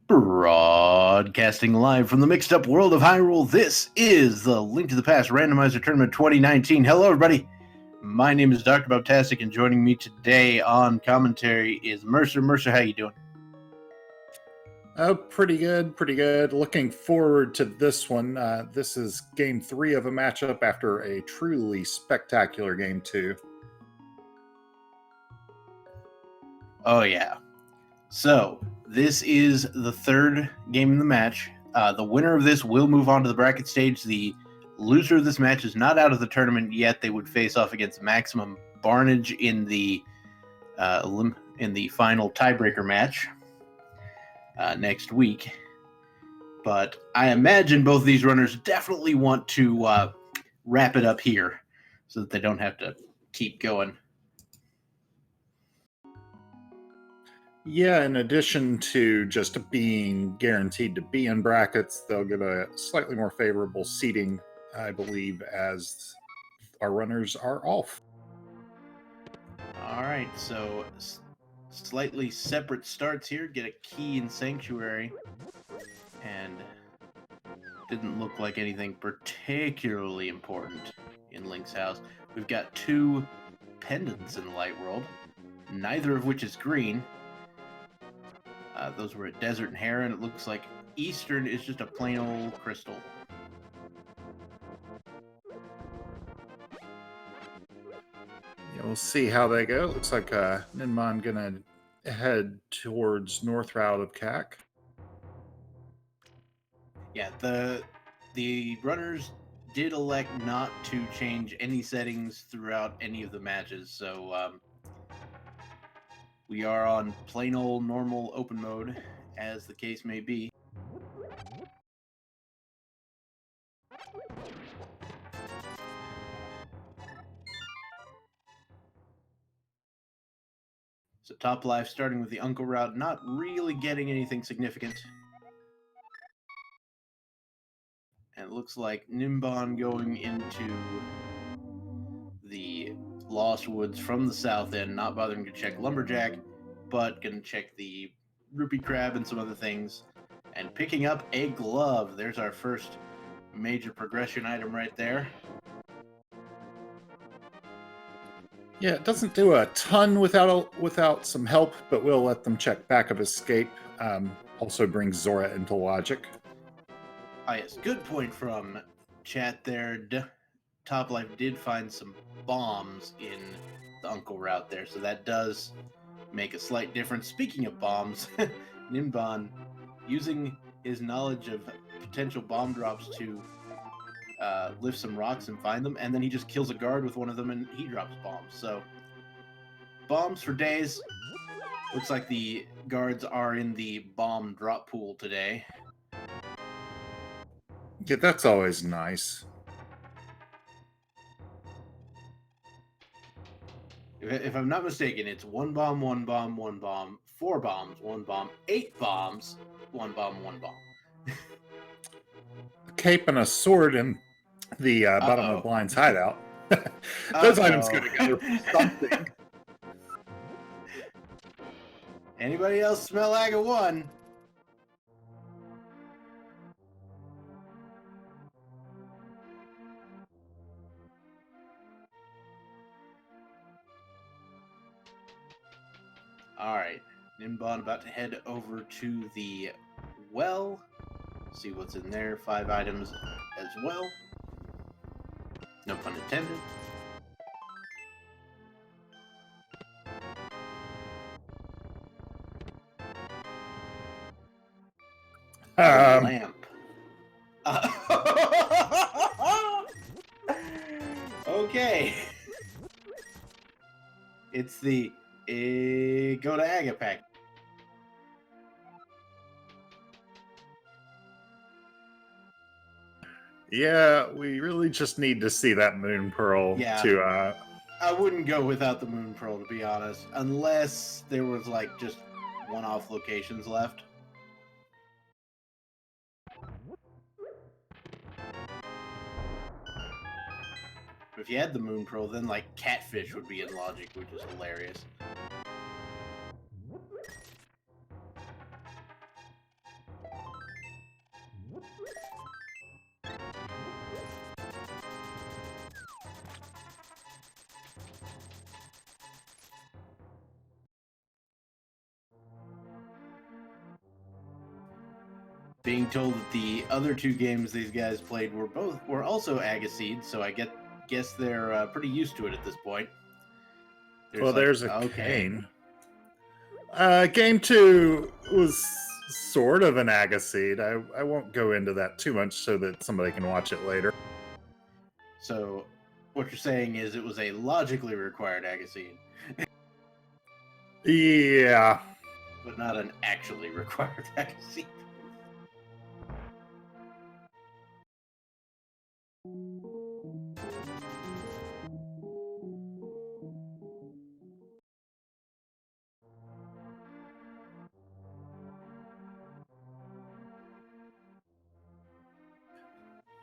Broadcasting live from the mixed up world of Hyrule, this is the Link to the Past Randomizer Tournament 2019. Hello, everybody. My name is Dr. Bobtastic, and joining me today on commentary is Mercer. Mercer, how you doing? Pretty good. Looking forward to this one. This is game 3 of a matchup after a truly spectacular game 2. Oh, yeah. So, this is the third game in the match. The winner of this will move on to the bracket stage. The loser of this match is not out of the tournament yet. They would face off against Maximum Barnage in the final tiebreaker match next week. But I imagine both these runners definitely want to wrap it up here so that they don't have to keep going. Yeah, in addition to just being guaranteed to be in brackets, they'll get a slightly more favorable seating, I believe, as our runners are off. All right, so slightly separate starts here. Get a key in Sanctuary, and didn't look like anything particularly important in Link's house. We've got 2 pendants in the Light World, neither of which is green. Those were at Desert and Heron. It looks like Eastern is just a plain old crystal. Yeah, we'll see how they go. Looks like Ninban gonna head towards north route of CAC. Yeah, the runners did elect not to change any settings throughout any of the matches, so we are on plain old normal open mode, as the case may be. So top life starting with the Uncle route, not really getting anything significant. And it looks like Ninban going into the Lost Woods from the south end, not bothering to check Lumberjack, but going to check the Rupee Crab and some other things. And picking up a glove. There's our first major progression item right there. Yeah, it doesn't do a ton without some help, but we'll let them check back of escape. Also brings Zora into logic. Ah, yes, good point from chat there. Top Life did find some bombs in the Uncle route there, so that does make a slight difference. Speaking of bombs, Ninban using his knowledge of potential bomb drops to lift some rocks and find them, and then he just kills a guard with one of them and he drops bombs. So bombs for days. Looks like the guards are in the bomb drop pool today. Yeah, that's always nice. If I'm not mistaken, it's 1 bomb, 1 bomb, 1 bomb, 4 bombs, 1 bomb, 8 bombs, 1 bomb, 1 bomb. A cape and a sword in the bottom of Blind's hideout. Those items go together for something. Anybody else smell Aga 1? Alright, Ninban about to head over to the well. See what's in there. 5 items as well. No pun intended. A lamp. Okay. It's the go to Aga pack. Yeah, we really just need to see that Moon Pearl to I wouldn't go without the Moon Pearl, to be honest, unless there was like just one-off locations left. If you had the Moon Pearl, then like Catfish would be in logic, which is hilarious. being told that the other two games these guys played were also Agaseed, so I guess they're pretty used to it at this point. Well, there's a cane. Game 2 was sort of an Agaseed. I won't go into that too much so that somebody can watch it later. So what you're saying is it was a logically required Agaseed. Yeah. But not an actually required Agaseed.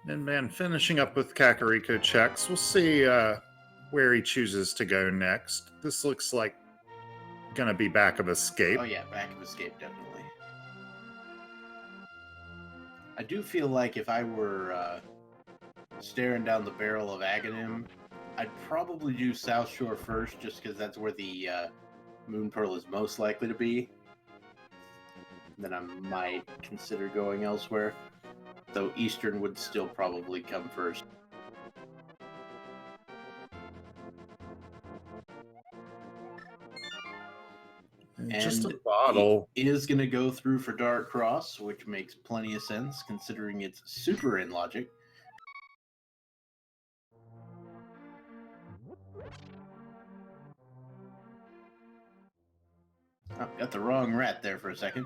Ninban finishing up with Kakariko checks. We'll see where he chooses to go next. This looks like gonna be Back of Escape. Oh yeah, Back of Escape, definitely. I do feel like if I were staring down the barrel of Agahnim, I'd probably do South Shore first, just because that's where the Moon Pearl is most likely to be. Then I might consider going elsewhere, though Eastern would still probably come first. Just a bottle. He is going to go through for Dark Cross, which makes plenty of sense considering it's super in logic. Oh, got the wrong rat there for a second.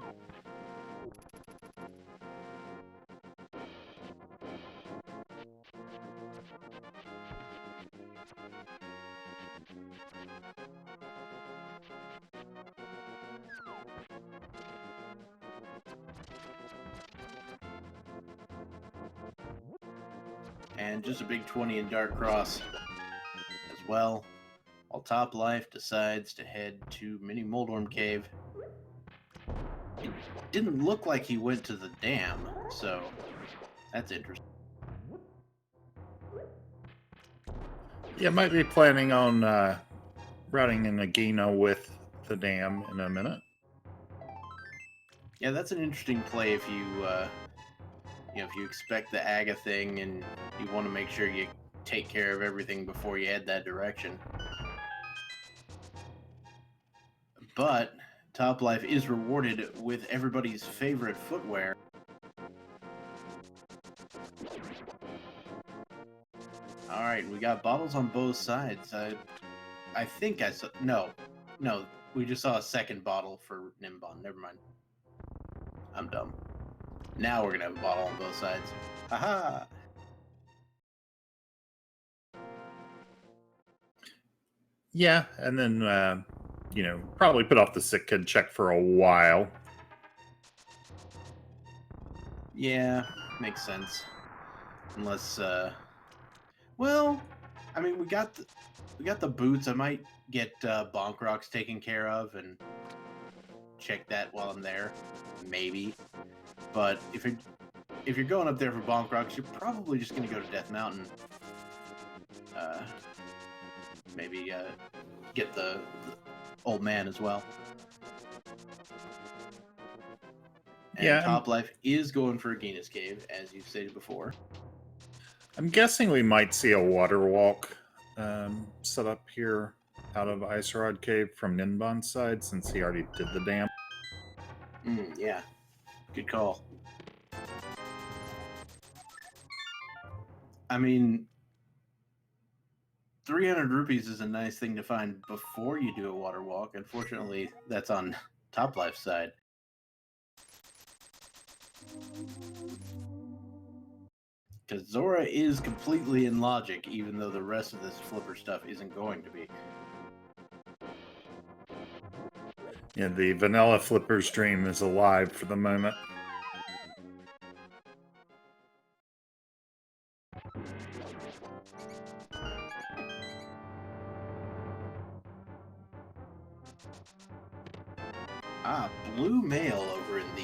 And just a big 20 in Dark Cross as well. While Top Life decides to head to Mini Moldorm Cave. It didn't look like he went to the dam, so that's interesting. Yeah, might be planning on routing in Nagina with the dam in a minute. Yeah, that's an interesting play if you if you expect the Aga thing and you want to make sure you take care of everything before you head that direction. But Top Life is rewarded with everybody's favorite footwear. Alright, we got bottles on both sides. I think I saw... No, we just saw a second bottle for Ninban. Never mind. I'm dumb. Now we're going to have a bottle on both sides. Haha! Yeah, and then, probably put off the sick kid check for a while. Yeah, makes sense. Unless, well, I mean, we got the boots. I might get Bonk Rocks taken care of and check that while I'm there, maybe. But if you're going up there for Bonk Rocks, you're probably just gonna go to Death Mountain. Maybe get the old man as well. And yeah, Top Life is going for Agahnim Cave, as you've stated before. I'm guessing we might see a water walk set up here out of Ice Rod Cave from Ninban's side, since he already did the dam. Yeah, good call. I mean, 300 rupees is a nice thing to find before you do a water walk. Unfortunately, that's on Top Life's side. Because Zora is completely in logic, even though the rest of this flipper stuff isn't going to be. Yeah, the vanilla flipper's dream is alive for the moment. Blue mail over in the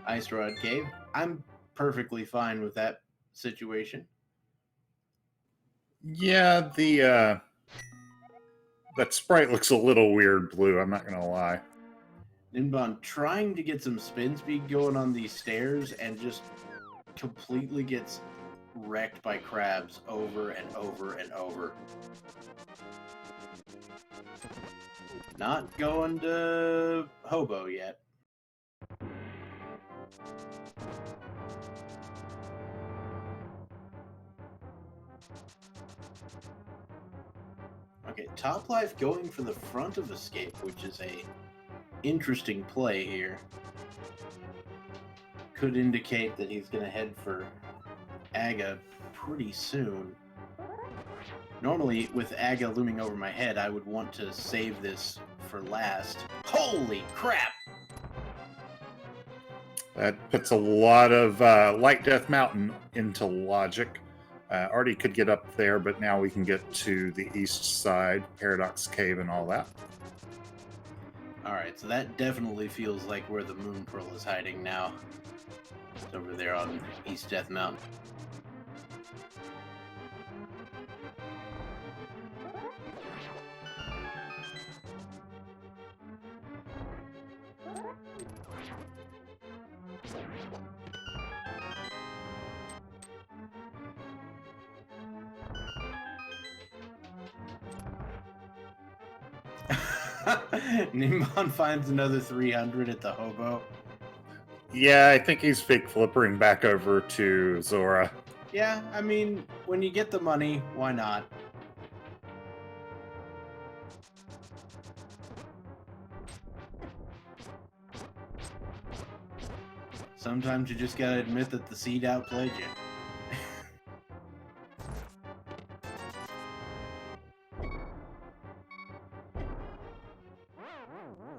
Ice Rod Cave. I'm perfectly fine with that situation. Yeah, that sprite looks a little weird blue, I'm not gonna lie. Ninban trying to get some spin speed going on these stairs and just completely gets wrecked by crabs over and over and over. Not going to Hobo yet. Okay, Toplife going for the front of Escape, which is a interesting play here. Could indicate that he's going to head for Aga pretty soon. Normally, with Aga looming over my head, I would want to save this for last. Holy crap! That puts a lot of Light Death Mountain into logic. Artie could get up there, but now we can get to the east side, Paradox Cave and all that. Alright, so that definitely feels like where the Moon Pearl is hiding now. It's over there on East Death Mountain. Ninban finds another 300 at the Hobo. Yeah, I think he's fake flippering back over to Zora. Yeah, I mean, when you get the money, why not? Sometimes you just gotta admit that the seed outplayed you.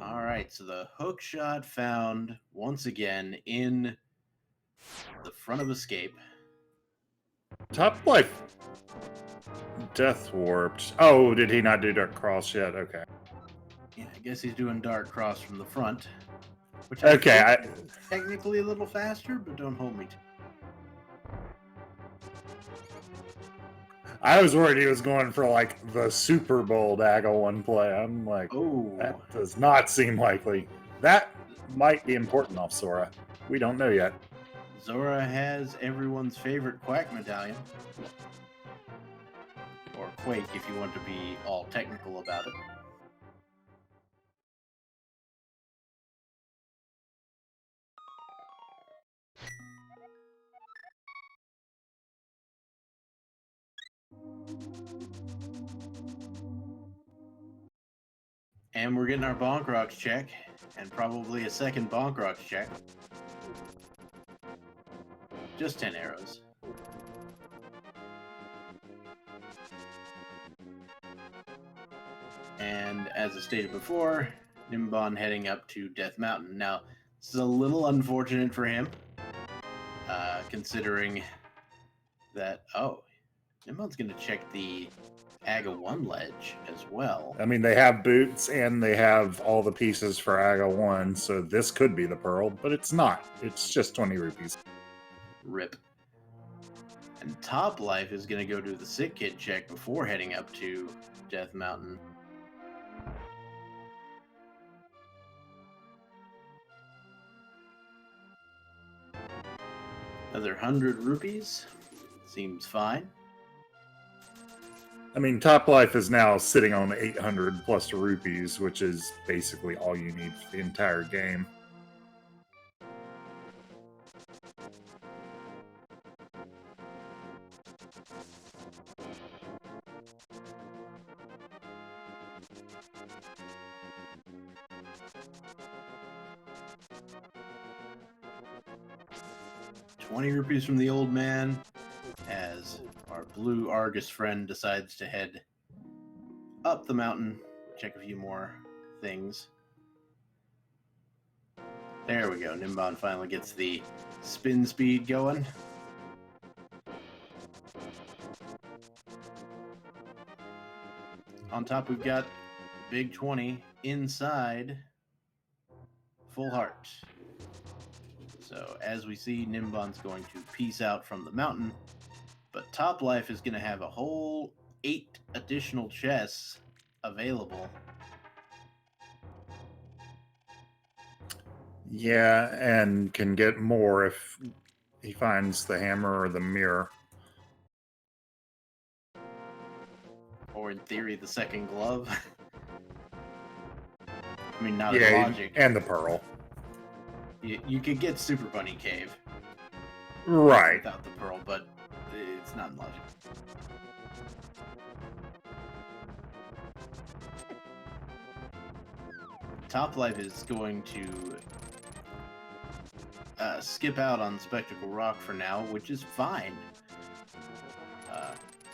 Alright, so the hook shot found once again in the front of Escape. Toplife Death Warped. Oh, did he not do Dark Cross yet? Okay. Yeah, I guess he's doing Dark Cross from the front. Which Okay, I think is technically a little faster, but don't hold me to. I was worried he was going for like the Super Bowl Aga one play. I'm like, Oh, that does not seem likely. That might be important off Zora. We don't know yet. Zora has everyone's favorite Quack medallion. Or Quake, if you want to be all technical about it. And we're getting our Bonk Rocks check, and probably a second Bonk Rocks check. Just 10 arrows. And as I stated before, Ninban heading up to Death Mountain. Now, this is a little unfortunate for him, considering that, oh, Ninban's going to check the Aga 1 ledge as well. I mean, they have boots and they have all the pieces for Aga 1, so this could be the Pearl, but it's not. It's just 20 rupees. Rip. And Toplife is going to go do the Sick Kid check before heading up to Death Mountain. Another 100 rupees. Seems fine. I mean, Toplife is now sitting on 800 plus rupees, which is basically all you need for the entire game. ₹20 from the old man as our blue Argus friend decides to head up the mountain, check a few more things. There we go. Ninban finally gets the spin speed going. On top, we've got Big 20 inside Full Heart. So as we see, Ninban's going to peace out from the mountain, but Toplife is going to have a whole 8 additional chests available. Yeah, and can get more if he finds the hammer or the mirror. Or in theory, the second glove. I mean, not in Yeah, logic. and the pearl. You could get Super Bunny Cave Right. without the pearl, but it's not in logic. Toplife is going to skip out on Spectacle Rock for now, which is fine.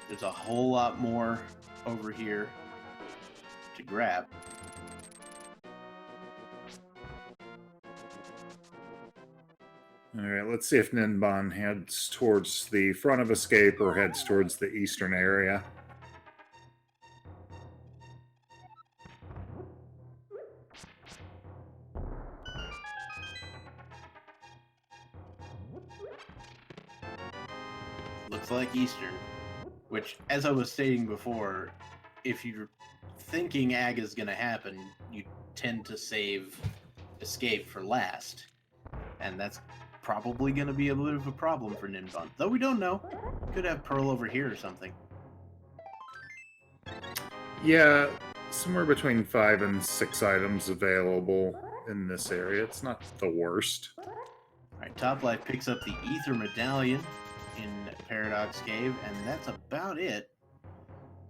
There's a whole lot more over here to grab. All right, let's see if Ninban heads towards the front of escape or heads towards the eastern area. Looks like Eastern, which, as I was stating before, if you're thinking Ag is going to happen, you tend to save Escape for last. And that's probably going to be a bit of a problem for Ninban. Though we don't know. Could have Pearl over here or something. Yeah, somewhere between 5 and 6 items available in this area. It's not the worst. Alright, Toplife picks up the Ether Medallion in Paradox Cave, and that's about it.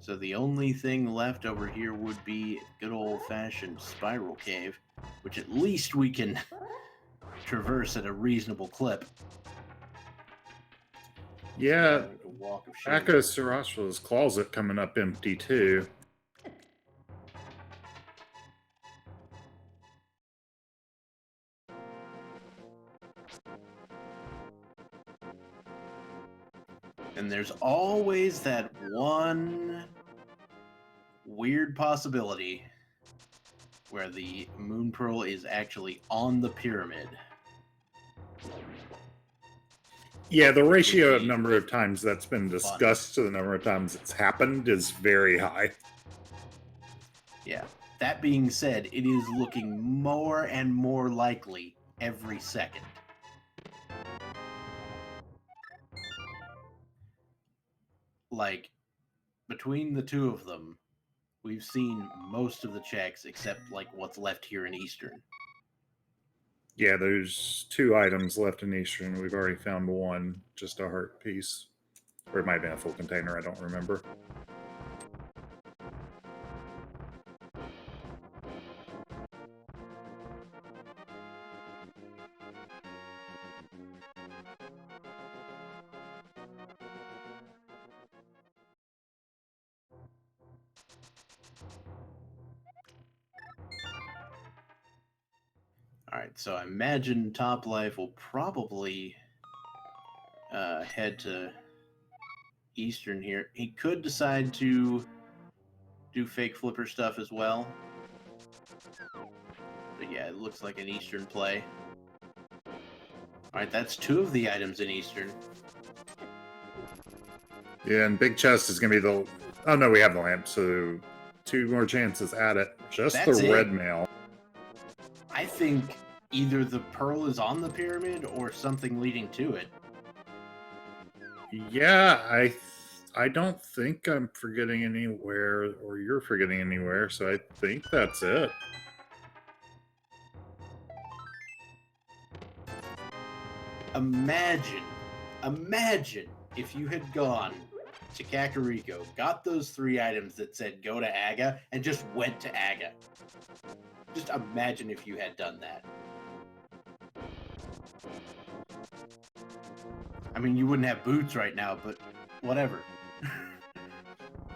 So the only thing left over here would be good old-fashioned Spiral Cave, which at least we can traverse at a reasonable clip. Yeah, Walk of Shame. Aka Sarashva's closet coming up empty too. And there's always that one weird possibility where the Moon Pearl is actually on the pyramid. Yeah, the ratio of number of times that's been discussed to the number of times it's happened is very high. Yeah. That being said, it is looking more and more likely every second. Like, between the two of them, we've seen most of the checks except, like, what's left here in Eastern. Yeah, there's 2 items left in Eastern. We've already found one, just a heart piece. Or it might have been a full container, I don't remember. Alright, so I imagine Toplife will probably head to Eastern here. He could decide to do fake flipper stuff as well. But yeah, it looks like an Eastern play. Alright, that's 2 of the items in Eastern. Yeah, and Big Chest is going to be the... Oh, no, we have the lamp, so 2 more chances at it. Just That's the it. red mail. I think either the pearl is on the pyramid or something leading to it. Yeah, I don't think I'm forgetting anywhere, or you're forgetting anywhere, so I think that's it. Imagine if you had gone to Kakariko, got those 3 items that said go to Aga, and just went to Aga. Just imagine if you had done that. I mean, you wouldn't have boots right now, but whatever.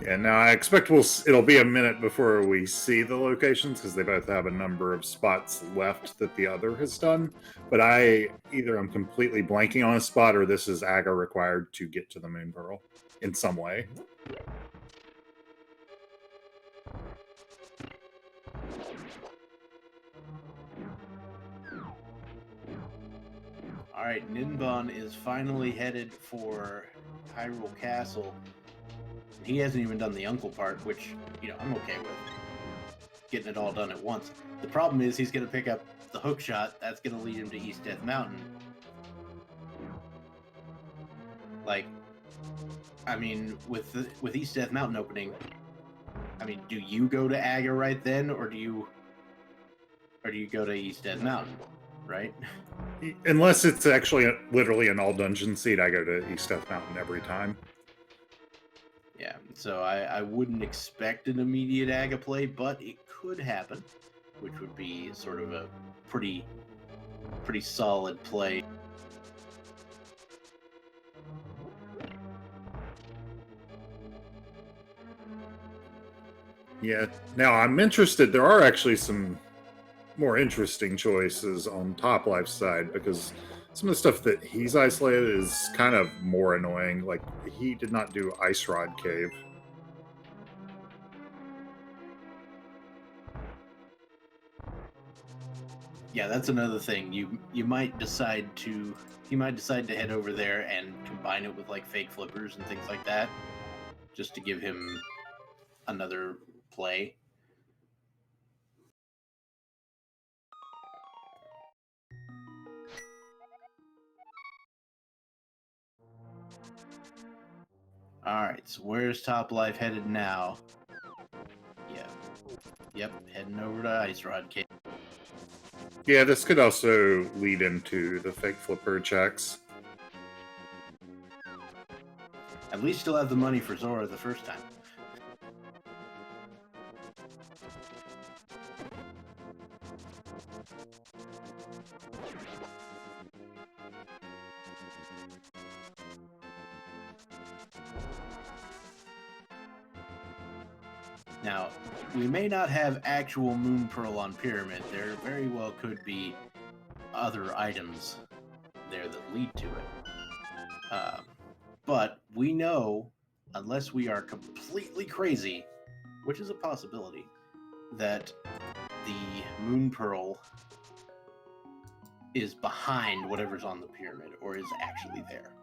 Yeah, now I expect it'll be a minute before we see the locations, because they both have a number of spots left that the other has done. But either I'm completely blanking on a spot, or this is Aga required to get to the Moon Pearl in some way. Alright, Ninban is finally headed for Hyrule Castle. He hasn't even done the uncle part, which, I'm okay with. Getting it all done at once. The problem is he's going to pick up the hook shot. That's going to lead him to East Death Mountain. Like, I mean, with East Death Mountain opening, I mean, do you go to Aga right then, or do you go to East Death Mountain, right? Unless it's actually literally an all dungeon seed, I go to East Death Mountain every time. Yeah, so I wouldn't expect an immediate Aga play, but it could happen, which would be sort of a pretty solid play. Yeah. Now I'm interested. There are actually some more interesting choices on Toplife's side, because some of the stuff that he's isolated is kind of more annoying. Like, he did not do Ice Rod Cave. Yeah, that's another thing. You might decide to head over there and combine it with like fake flippers and things like that, just to give him another play. Alright, so where's Toplife headed now? Yeah. Yep, heading over to Ice Rod Cave. Yeah, this could also lead into the fake flipper checks. At least he'll have the money for Zora the first time. Now, we may not have actual Moon Pearl on Pyramid. There very well could be other items there that lead to it. But we know, unless we are completely crazy, which is a possibility, that the Moon Pearl is behind whatever's on the pyramid, or is actually there.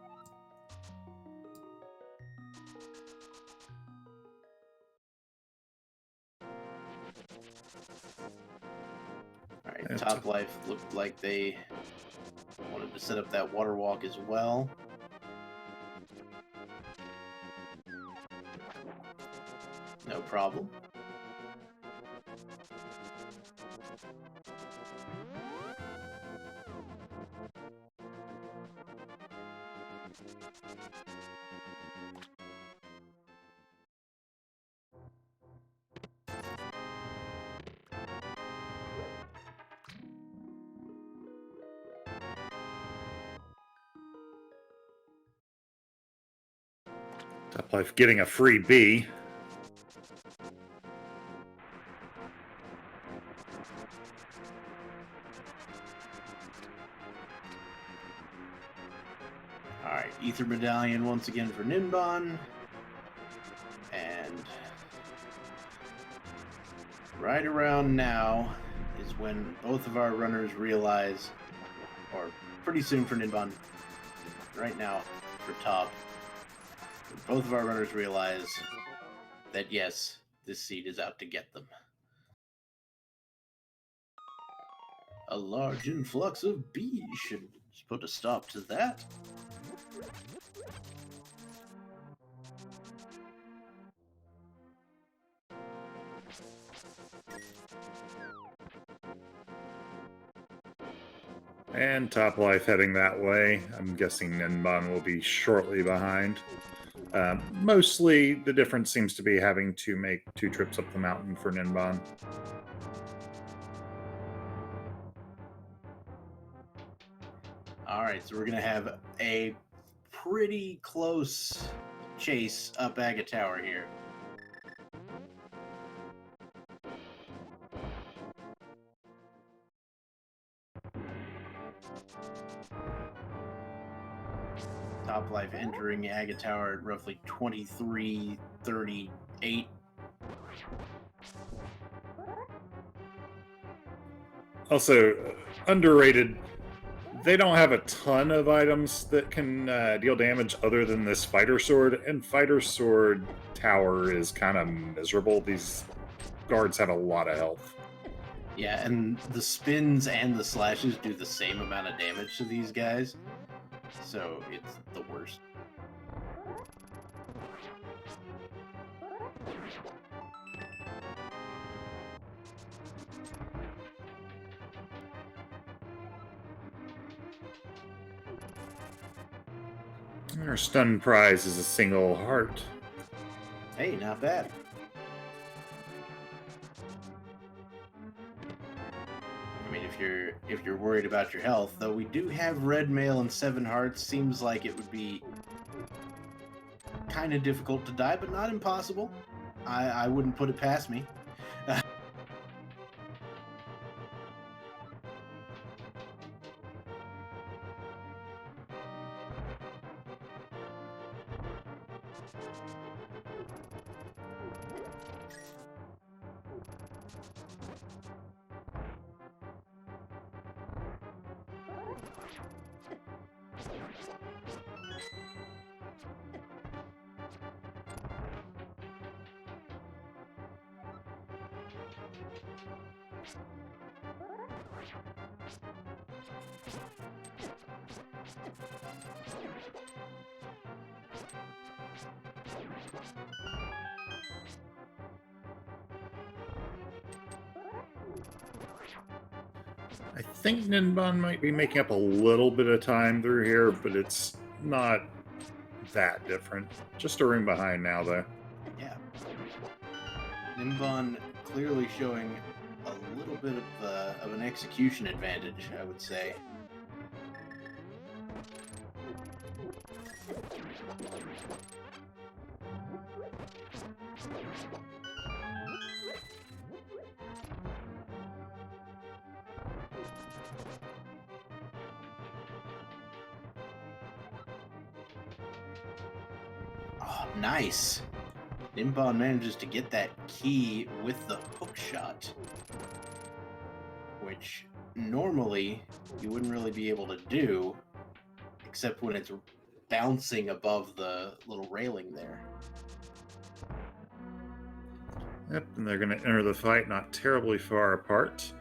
Alright, Toplife looked like they wanted to set up that water walk as well. No problem. Toplife getting a free B. Alright, Ether Medallion once again for Ninban. And right around now is when both of our runners realize, or pretty soon for Ninban, right now for Top, both of our runners realize that yes, this seed is out to get them. A large influx of bees should put a stop to that. And Toplife heading that way. I'm guessing Ninban will be shortly behind. Mostly, the difference seems to be having to make 2 trips up the mountain for Ninban. Alright, so we're going to have a pretty close chase up Aga Tower here. Toplife entering Aga Tower at roughly 23:38. Also, underrated, they don't have a ton of items that can deal damage other than this Fighter Sword, and Fighter Sword Tower is kind of miserable. These guards have a lot of health. Yeah, and the spins and the slashes do the same amount of damage to these guys, so it's the worst. Our stun prize is a single heart. Hey, not bad. I mean, if you're worried about your health, though we do have red mail and 7 hearts, seems like it would be kind of difficult to die, but not impossible. I wouldn't put it past me. I think Ninban might be making up a little bit of time through here, but it's not that different. Just a room behind now, though. Yeah. Ninban clearly showing a little bit of an execution advantage, I would say. Oh, nice. Ninban manages to get that key with the hook shot, which normally you wouldn't really be able to do, except when it's bouncing above the little railing there. Yep, and they're going to enter the fight not terribly far apart.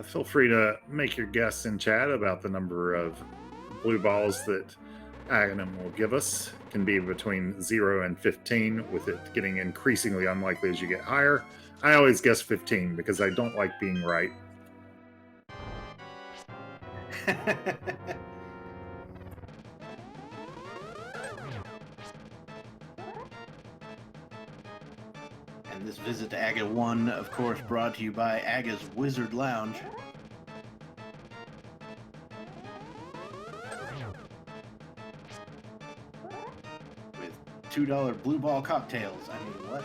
Feel free to make your guess in chat about the number of blue balls that Agahnim will give us. It can be between 0 and 15, with it getting increasingly unlikely as you get higher. I always guess 15 because I don't like being right. And this visit to Aga 1, of course, brought to you by Aga's Wizard Lounge. With $2 blue ball cocktails. I mean, what?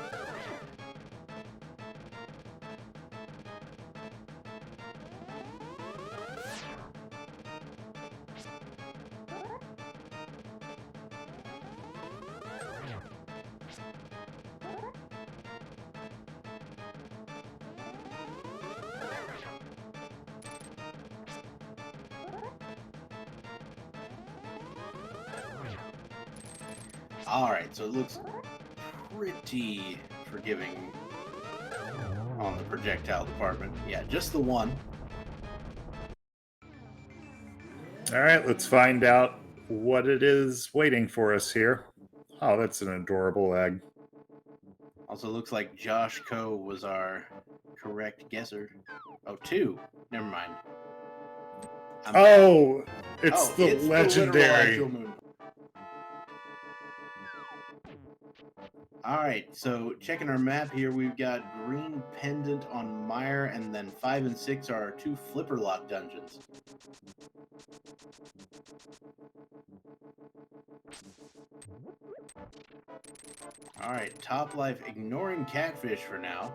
Alright, so it looks pretty forgiving on the projectile department. Yeah, just the one. Alright, let's find out what it is waiting for us here. Oh, that's an adorable egg. Also looks like Josh Coe was our correct guesser. Oh, 2. Never mind. Oh, it's Oh, the it's legendary. The literal actual moon. Alright, so checking our map here, we've got green pendant on Mire, and then 5 and 6 are our 2 flipper lock dungeons. Alright, top life, ignoring catfish for now.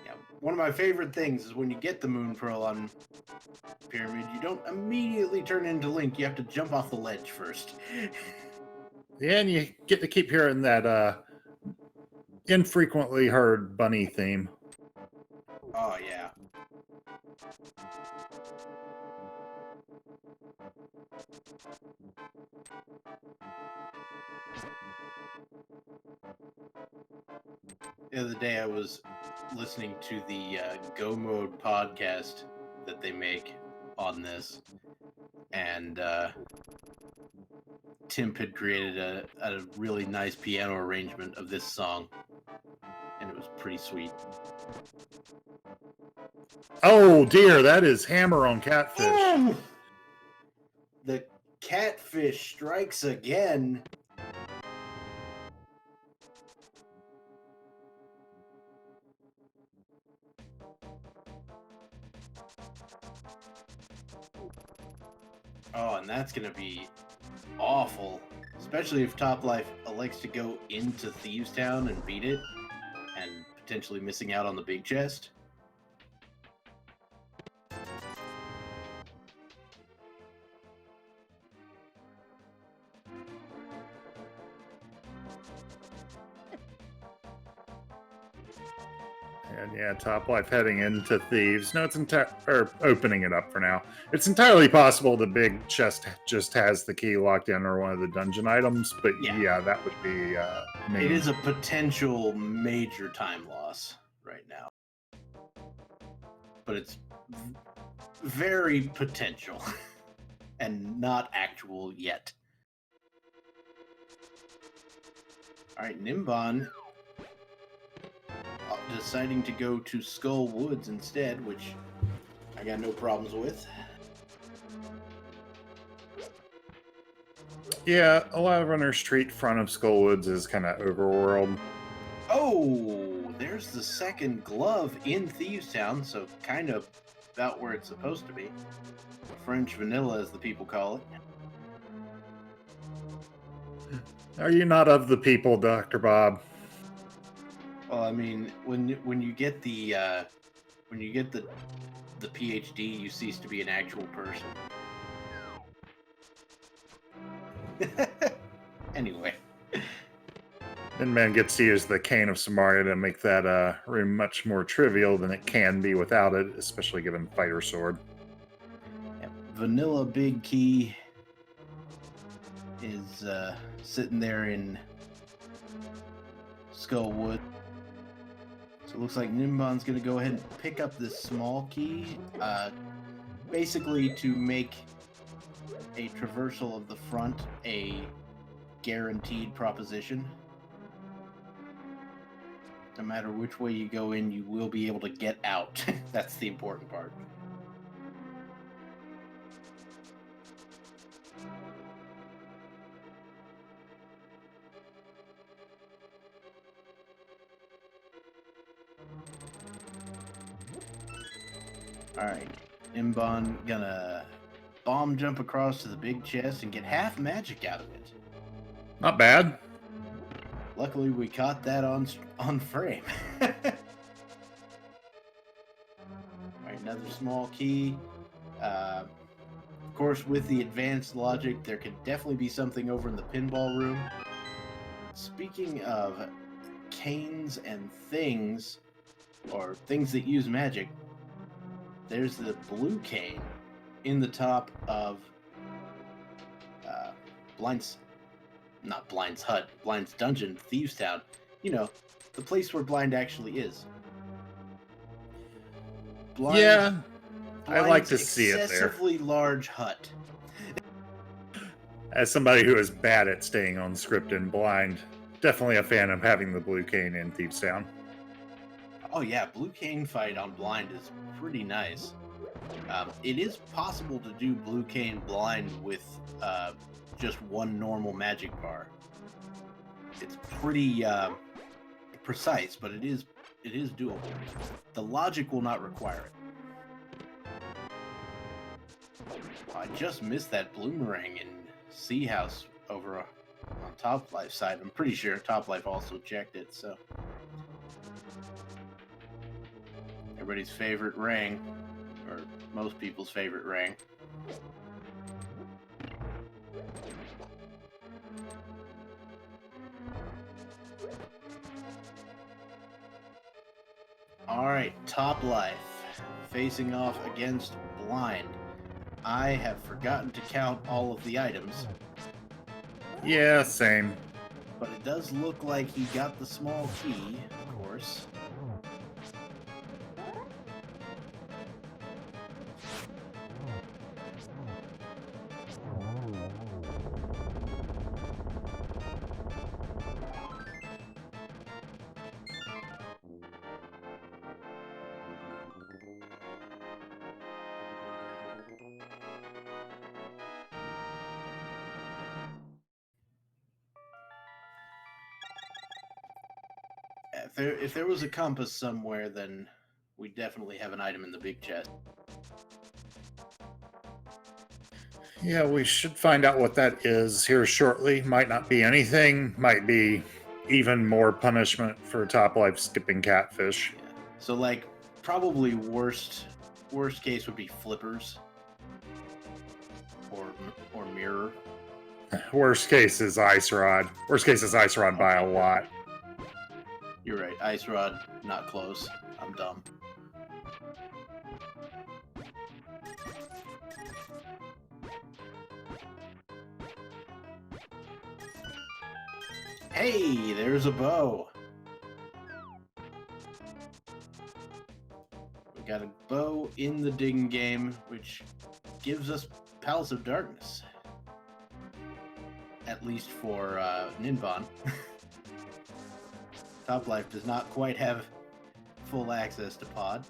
Yeah, one of my favorite things is when you get the moon pearl on Pyramid, you don't immediately turn into Link, you have to jump off the ledge first. Yeah, and you get to keep hearing that infrequently heard bunny theme. Oh, yeah. The other day I was listening to the Go Mode podcast that they make on this, and Tim had created a really nice piano arrangement of this song, and it was pretty sweet. Oh dear, that is hammer on catfish. Ooh! The catfish strikes again. Oh, and that's going to be awful. Especially if Toplife elects to go into Thieves Town and beat it, and potentially missing out on the big chest. And yeah, Toplife heading into Thieves. No, it's opening it up for now. It's entirely possible the big chest just has the key locked in or one of the dungeon items, but yeah that would be It is a potential major time loss right now. But it's very potential and not actual yet. Alright, Ninban deciding to go to Skull Woods instead, which I got no problems with. Yeah, a lot of runners treat front of Skull Woods as kind of overworld. Oh, there's the second glove in Thieves Town, so kind of about where it's supposed to be. French vanilla, as the people call it. Are you not of the people, Dr. Bob? Well, I mean, when you get the PhD, you cease to be an actual person. Anyway. Ninban gets to use the Cane of Samaria to make that room much more trivial than it can be without it, especially given Fighter Sword. Yep. Vanilla Big Key is sitting there in Skullwood. So it looks like Ninban's going to go ahead and pick up this small key, basically to make a traversal of the front a guaranteed proposition. No matter which way you go in, you will be able to get out. That's the important part. Alright, Ninban gonna bomb jump across to the big chest and get half magic out of it. Not bad. Luckily, we caught that on frame. Alright, another small key. Of course, with the advanced logic, there could definitely be something over in the pinball room. Speaking of canes and things, or things that use magic, there's the blue cane in the top of Blind's hut, Blind's dungeon, Thieves Town. You know, the place where Blind actually is. Yeah, I like to see it there. Excessively large hut. As somebody who is bad at staying on script and Blind, definitely a fan of having the blue cane in Thieves Town. Oh yeah, blue cane fight on Blind is pretty nice. It is possible to do blue cane Blind with just one normal magic bar. It's pretty precise, but it is doable. The logic will not require it. I just missed that bloomerang in Sea House over on Toplife side. I'm pretty sure Toplife also checked it, so. Everybody's favorite ring, or most people's favorite ring. Alright, Toplife facing off against Blind. I have forgotten to count all of the items. Yeah, same. But it does look like he got the small key, of course. course. If there was a compass somewhere, then we definitely have an item in the big chest. Yeah, we should find out what that is here shortly. Might not be anything. Might be even more punishment for top life skipping catfish. Yeah. So like probably worst case would be flippers or mirror. Worst case is ice rod. Worst case is ice rod by a lot. You're right. Ice rod, not close. I'm dumb. Hey, there's a bow. We got a bow in the digging game, which gives us Palace of Darkness. At least for Ninban. Toplife does not quite have full access to pod.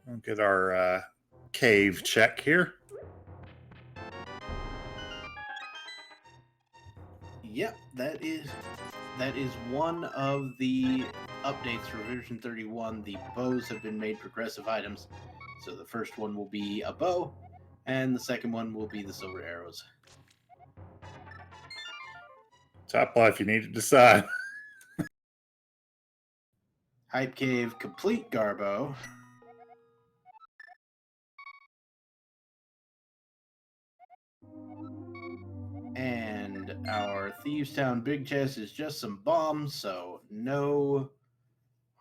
We'll get our cave check here. Yep, that is one of the updates for version 31. The bows have been made progressive items. So the first one will be a bow, and the second one will be the silver arrows. Top life, you need to decide. Hype Cave complete Garbo. And our Thieves Town big chest is just some bombs, so no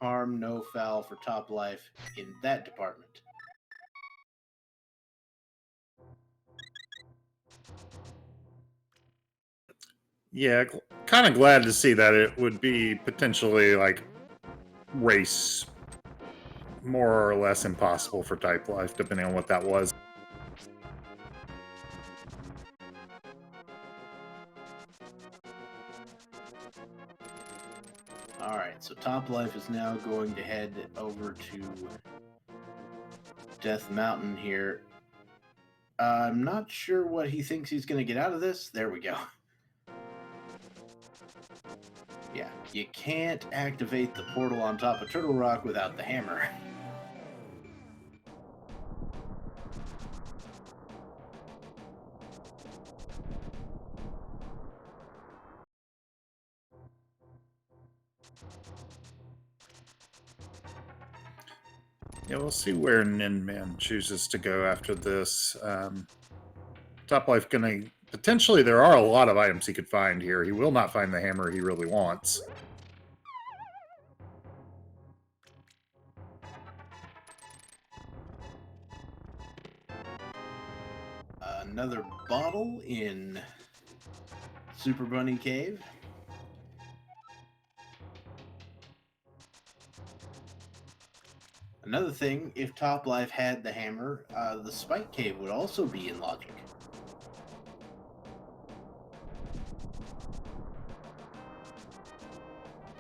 harm, no foul for top life in that department. Yeah, kind of glad to see that it would be potentially like race more or less impossible for type life, depending on what that was. Alright, so Top Life is now going to head over to Death Mountain here. I'm not sure what he thinks he's going to get out of this. There we go. Yeah, you can't activate the portal on top of Turtle Rock without the hammer. Yeah, we'll see where Ninban chooses to go after this. Top life gonna potentially, there are a lot of items he could find here. He will not find the hammer he really wants. Another bottle in Super Bunny Cave. Another thing, if Top Life had the hammer, the Spike Cave would also be in Logic.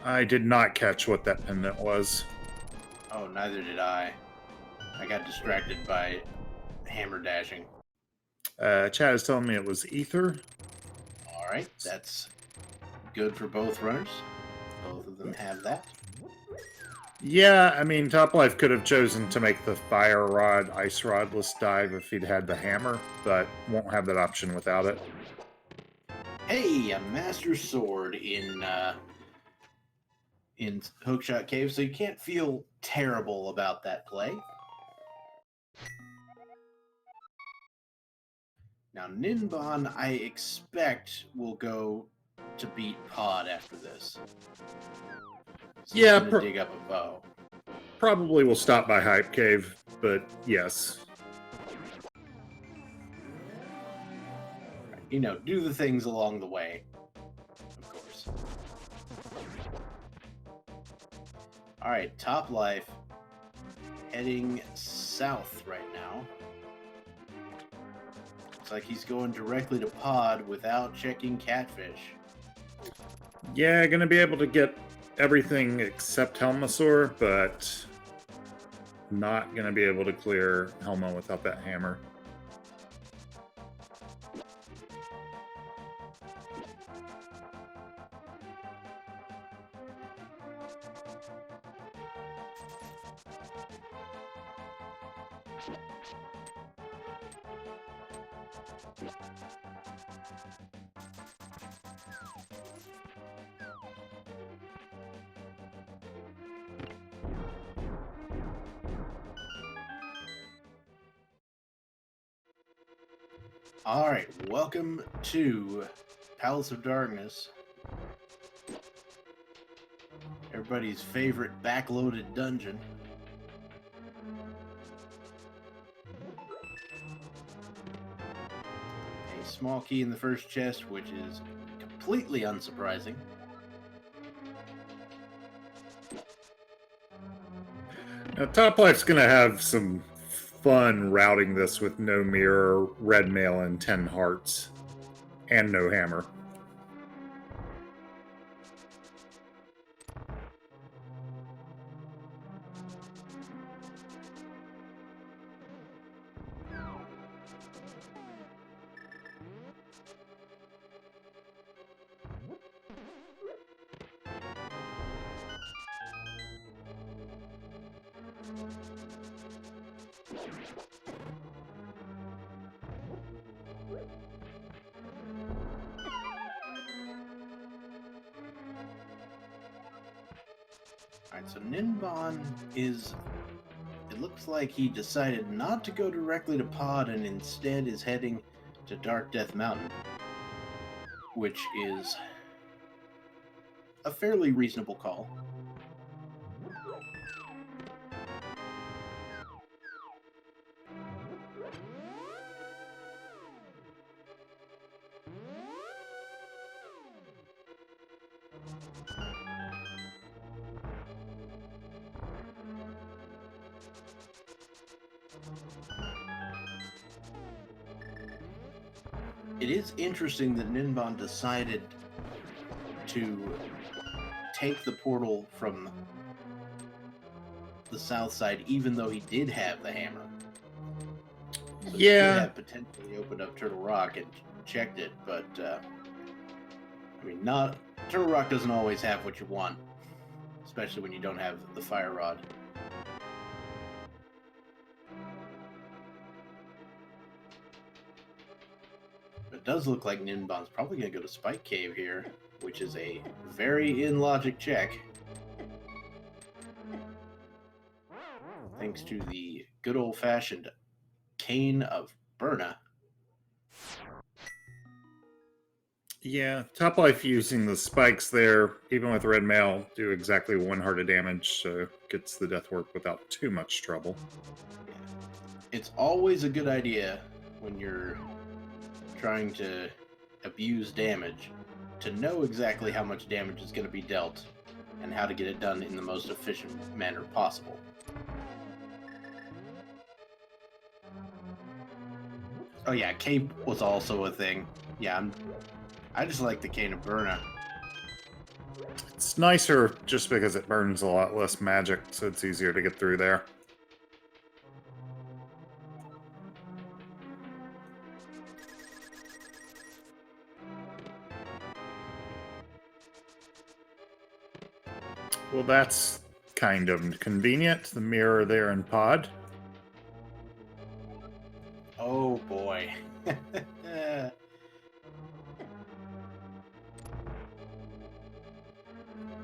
I did not catch what that pendant was. Oh, neither did I. I got distracted by hammer dashing. Chad is telling me it was ether. Alright, that's good for both runners. Both of them have that. Yeah, I mean, Top Life could have chosen to make the Fire Rod, Ice Rodless dive if he'd had the hammer, but won't have that option without it. Hey, a Master Sword in in Hookshot Cave, so you can't feel terrible about that play. Now, Ninban, I expect, will go to beat Pod after this. So Yeah, he's gonna dig up a bow. probably will stop by Hype Cave, but yes. You know, do the things along the way, of course. Alright, Top Life heading south right now. Looks like he's going directly to Pod without checking Catfish. Yeah, gonna be able to get everything except Helmasaur, but not gonna be able to clear Helma without that hammer. Alright, welcome to Palace of Darkness. Everybody's favorite backloaded dungeon. A small key in the first chest, which is completely unsurprising. Now, Top Life's gonna have some fun routing this with no mirror, red mail, and 10 hearts, and no hammer. Alright, so Ninban is... It looks like he decided not to go directly to Pod and instead is heading to Dark Death Mountain, which is a fairly reasonable call. It is interesting that Ninban decided to take the portal from the south side, even though he did have the hammer. So he could Yeah, have potentially opened up Turtle Rock and checked it, but I mean, not Turtle Rock doesn't always have what you want, especially when you don't have the fire rod. It does look like Ninban's probably going to go to Spike Cave here, which is a very in-logic check. Thanks to the good old-fashioned Cane of Burna. yeah. Top Life using the spikes there, even with red mail, do exactly 1 heart of damage, so gets the death work without too much trouble. Yeah. It's always a good idea when you're trying to abuse damage to know exactly how much damage is going to be dealt and how to get it done in the most efficient manner possible. Oh yeah, cape was also a thing. Yeah, I just like the Cane of Burna. It's nicer just because it burns a lot less magic, so it's easier to get through there. Well, that's kind of convenient. The mirror there in Pod. Oh boy.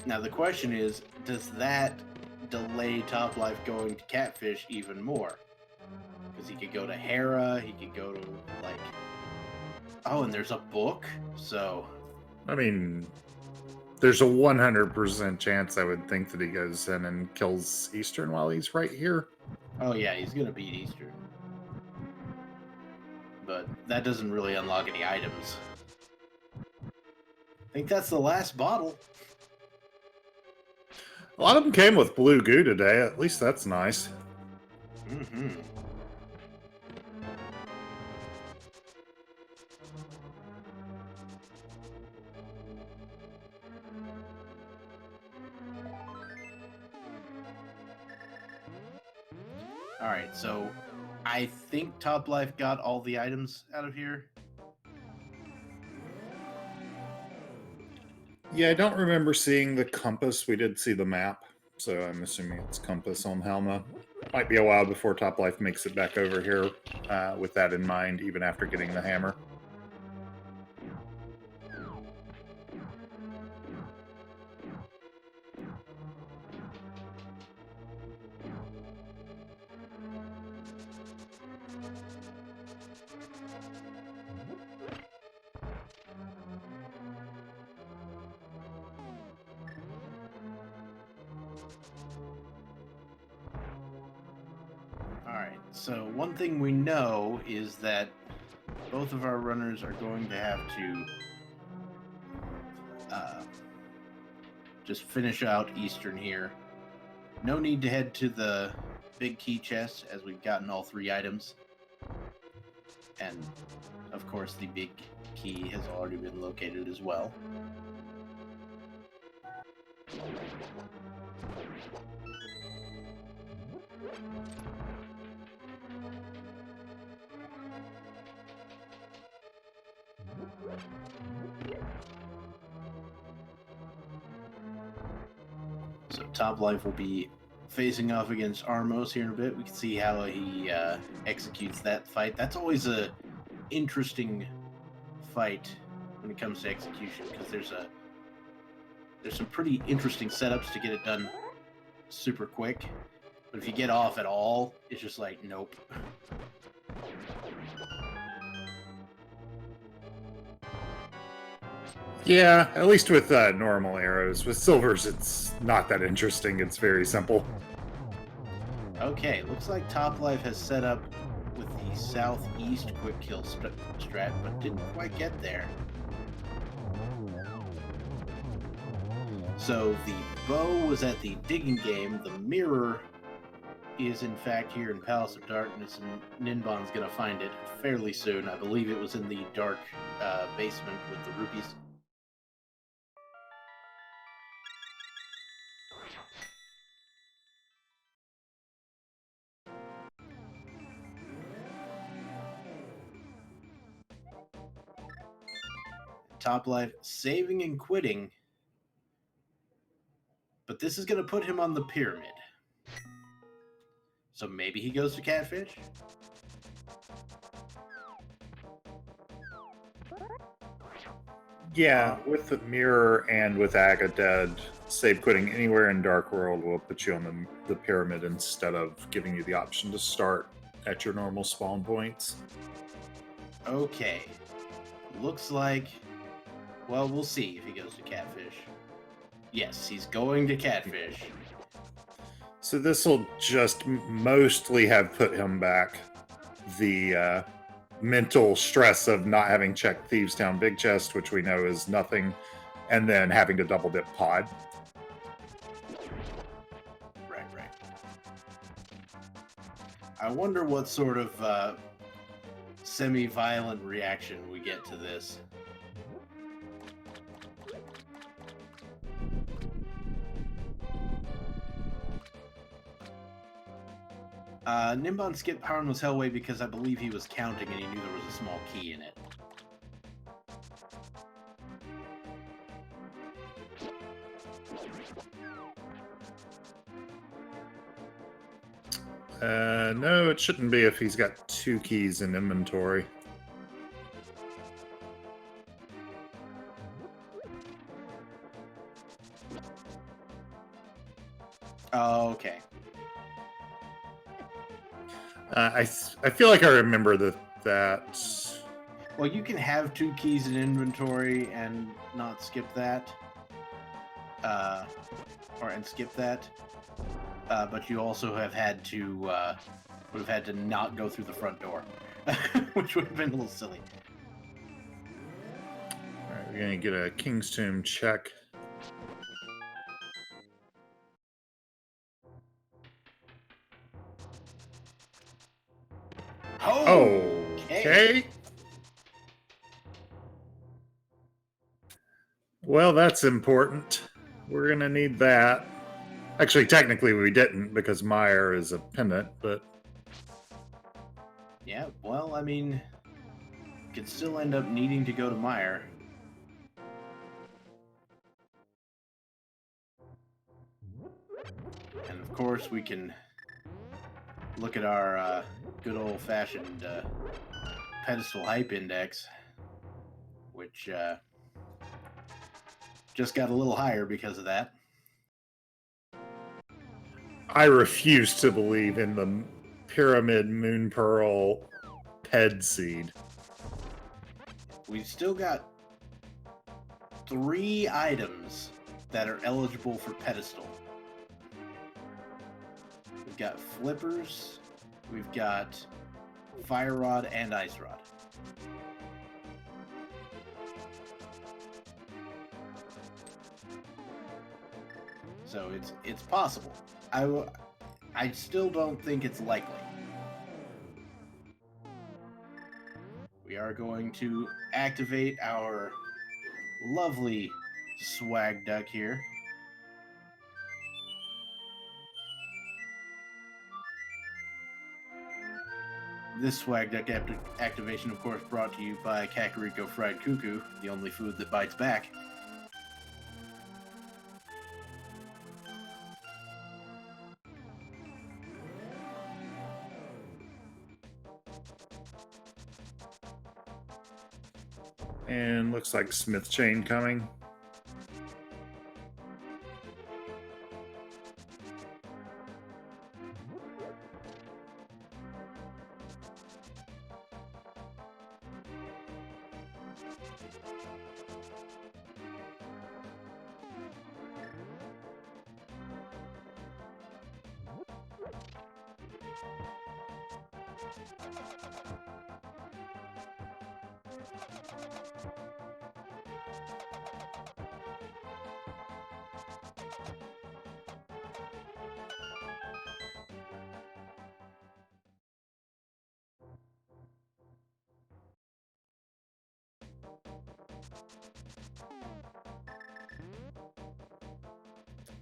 Now the question is, does that delay Toplife going to Catfish even more? Because he could go to Hera, he could go to, like... Oh, and there's a book? So... I mean, there's a 100% chance I would think that he goes in and kills Eastern while he's right here. Oh yeah, he's gonna beat Eastern. But that doesn't really unlock any items. I think that's the last bottle. A lot of them came with blue goo today. At least that's nice. Mm-hmm. Alright, so I think Toplife got all the items out of here. Yeah, I don't remember seeing the compass. We did see the map, so I'm assuming it's compass on Helma. Might be a while before Toplife makes it back over here with that in mind, even after getting the hammer. Alright, so one thing we know is that both of our runners are going to have to just finish out Eastern here. No need to head to the big key chest, as we've gotten all 3 items. And, of course, the big key has already been located as well. So Toplife will be facing off against Armos here in a bit. We can see how he executes that fight. That's always a interesting fight when it comes to execution, because there's some pretty interesting setups to get it done super quick. But if you get off at all, it's just like, nope. Yeah, at least with normal arrows. With silvers, it's not that interesting. It's very simple. Okay, looks like Toplife has set up with the southeast quick kill strat, but didn't quite get there. So the bow was at the digging game. The mirror is in fact here in Palace of Darkness, and Ninban's gonna find it fairly soon. I believe it was in the dark basement with the rupees. Toplife saving and quitting, but this is going to put him on the pyramid. So maybe he goes to Catfish? Yeah, with the mirror and with Aga dead, save quitting anywhere in Dark World will put you on the pyramid instead of giving you the option to start at your normal spawn points. Okay. Looks like... Well, we'll see if he goes to Catfish. Yes, he's going to Catfish. So this will just mostly have put him back. The mental stress of not having checked Thieves Town Big Chest, which we know is nothing, and then having to double dip pod. Right. I wonder what sort of semi-violent reaction we get to this. Ninban skipped Harmless Hellway because I believe he was counting and he knew there was a small key in it. No, it shouldn't be if he's got 2 keys in inventory. Oh, okay. I feel like I remember that. Well, you can have 2 keys in inventory and not skip that. And skip that. But you also have had to would have had to not go through the front door, which would have been a little silly. All right, we're gonna get a King's Tomb check. Okay. Well, that's important. We're gonna need that. Actually, technically, we didn't because Meyer is a pendant, but Yeah, well, I mean, could still end up needing to go to Meyer. And of course, we can look at our good old-fashioned pedestal hype index, which just got a little higher because of that. I refuse to believe in the Pyramid Moon Pearl Ped Seed. We've still got 3 items that are eligible for pedestal. We've got flippers, we've got fire rod, and ice rod. So it's possible. I still don't think it's likely. We are going to activate our lovely swag duck here. This swag duck activation, of course, brought to you by Kakariko Fried Cuckoo, the only food that bites back. And looks like Smith Chain coming.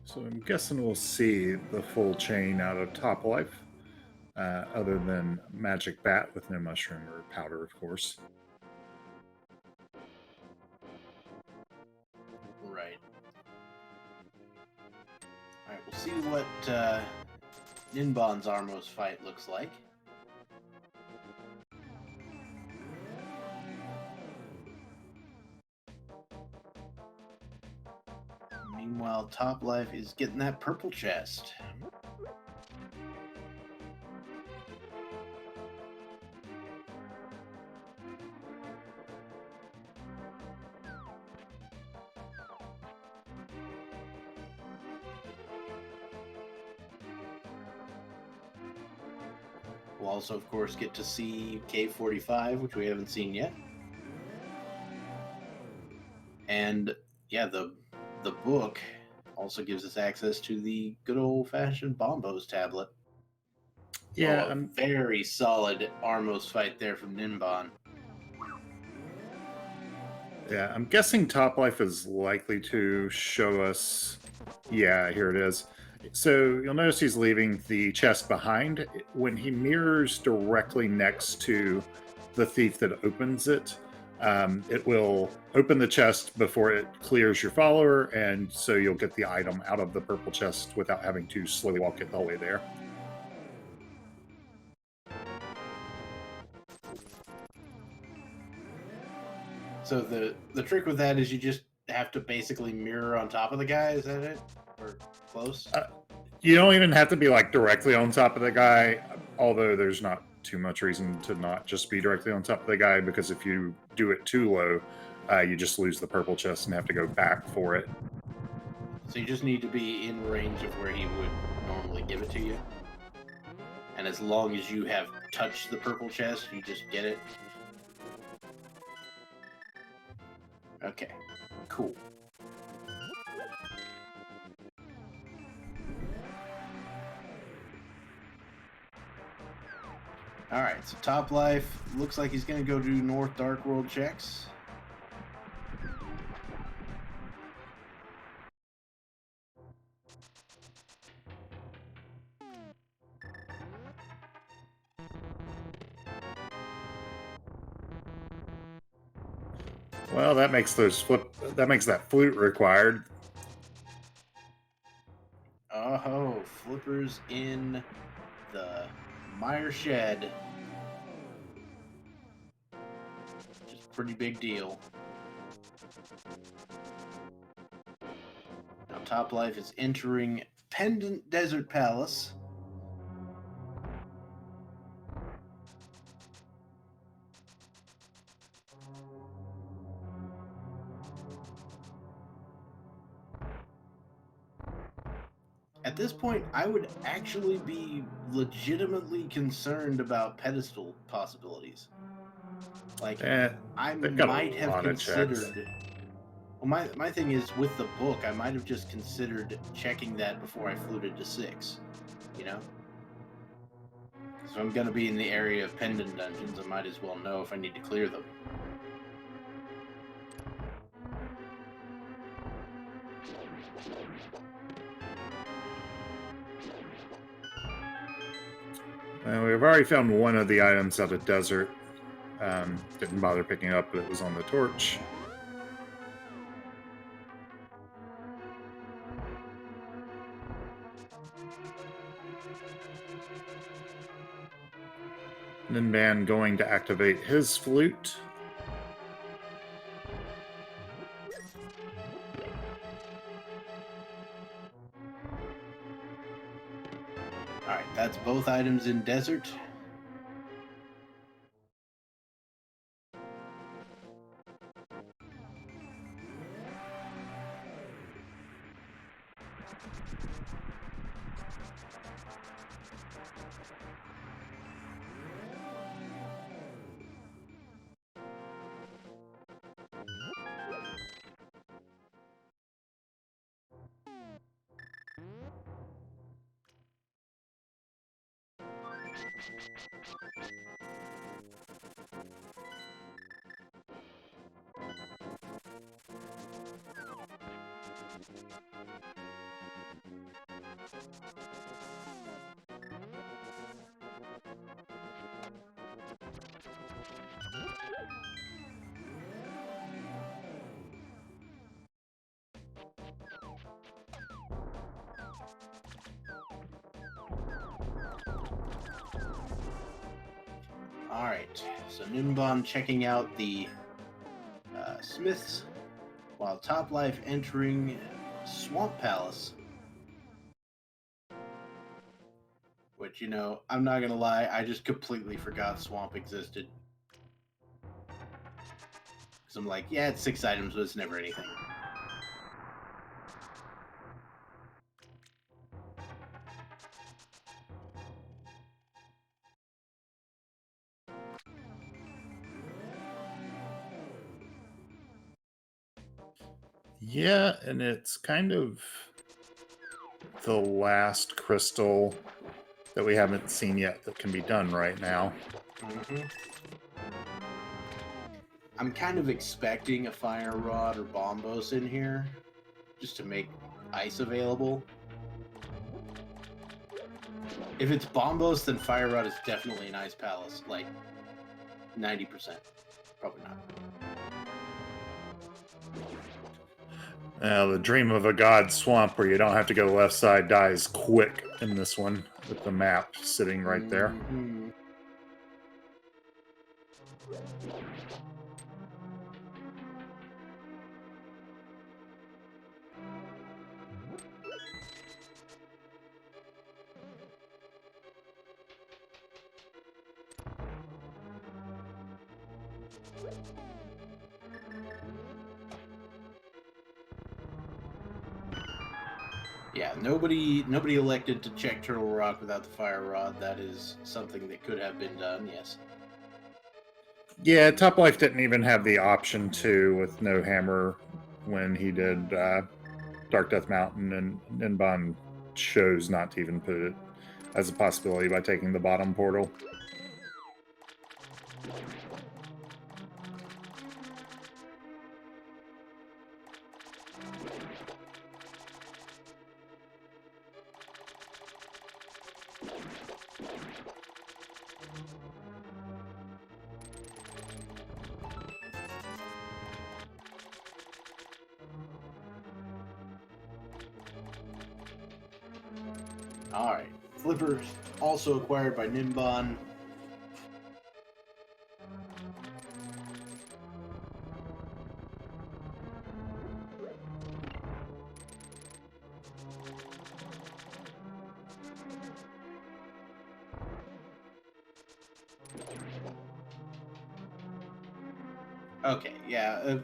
So I'm guessing we'll see the full chain out of Topplife, other than Magic Bat with no mushroom or powder, of course. Right. Alright, we'll see what Ninban's Armos fight looks like. Meanwhile, Topplife is getting that purple chest. We'll also, of course, get to see K45, which we haven't seen yet. And yeah, the book also gives us access to the good old-fashioned Bombos tablet. Yeah, a very solid Armos fight there from Ninban. Yeah, I'm guessing Topplife is likely to show us. Yeah, here it is. So you'll notice he's leaving the chest behind. When he mirrors directly next to the thief that opens it, it will open the chest before it clears your follower, and so you'll get the item out of the purple chest without having to slowly walk it the whole way there. So the trick with that is you just have to basically mirror on top of the guy. Is that it? Or close? You don't even have to be like directly on top of the guy, although there's not too much reason to not just be directly on top of the guy, because if you do it too low, you just lose the purple chest and have to go back for it. So you just need to be in range of where he would normally give it to you. And as long as you have touched the purple chest, you just get it. Okay, cool. Alright, so Top Life looks like he's going to go do North Dark World checks. Well, that makes that flute required. Oh, flippers in the mire shed. Just a pretty big deal. Now Top Life is entering Pendant Desert Palace. At this point, I would actually be legitimately concerned about pedestal possibilities. Like, I They've got might a have lot of checks. considered. Well, my thing is with the book, I might have just considered checking that before I fluted to 6. You know? So I'm gonna be in the area of pendant dungeons. I might as well know if I need to clear them. We've already found one of the items out of desert. Didn't bother picking up, but it was on the torch. Ninban going to activate his flute. Alright, that's both items in desert. Alright, so Ninban checking out the smiths, while Top Life entering Swamp Palace. Which, you know, I'm not gonna lie, I just completely forgot Swamp existed. Because I'm like, yeah, it's 6 items, but it's never anything. Yeah, and it's kind of the last crystal that we haven't seen yet that can be done right now. I'm kind of expecting a Fire Rod or Bombos in here, just to make ice available. If it's Bombos, then Fire Rod is definitely an Ice Palace, like 90%. Probably not. The dream of a god swamp where you don't have to go left side dies quick in this one with the map sitting right there. Mm-hmm. Yeah, nobody elected to check Turtle Rock without the fire rod. That is something that could have been done, yes. Yeah, Top Life didn't even have the option to with no hammer when he did Dark Death Mountain, and Ninban chose not to even put it as a possibility by taking the bottom portal. Alright. Flipper also acquired by Ninban. Okay, yeah. To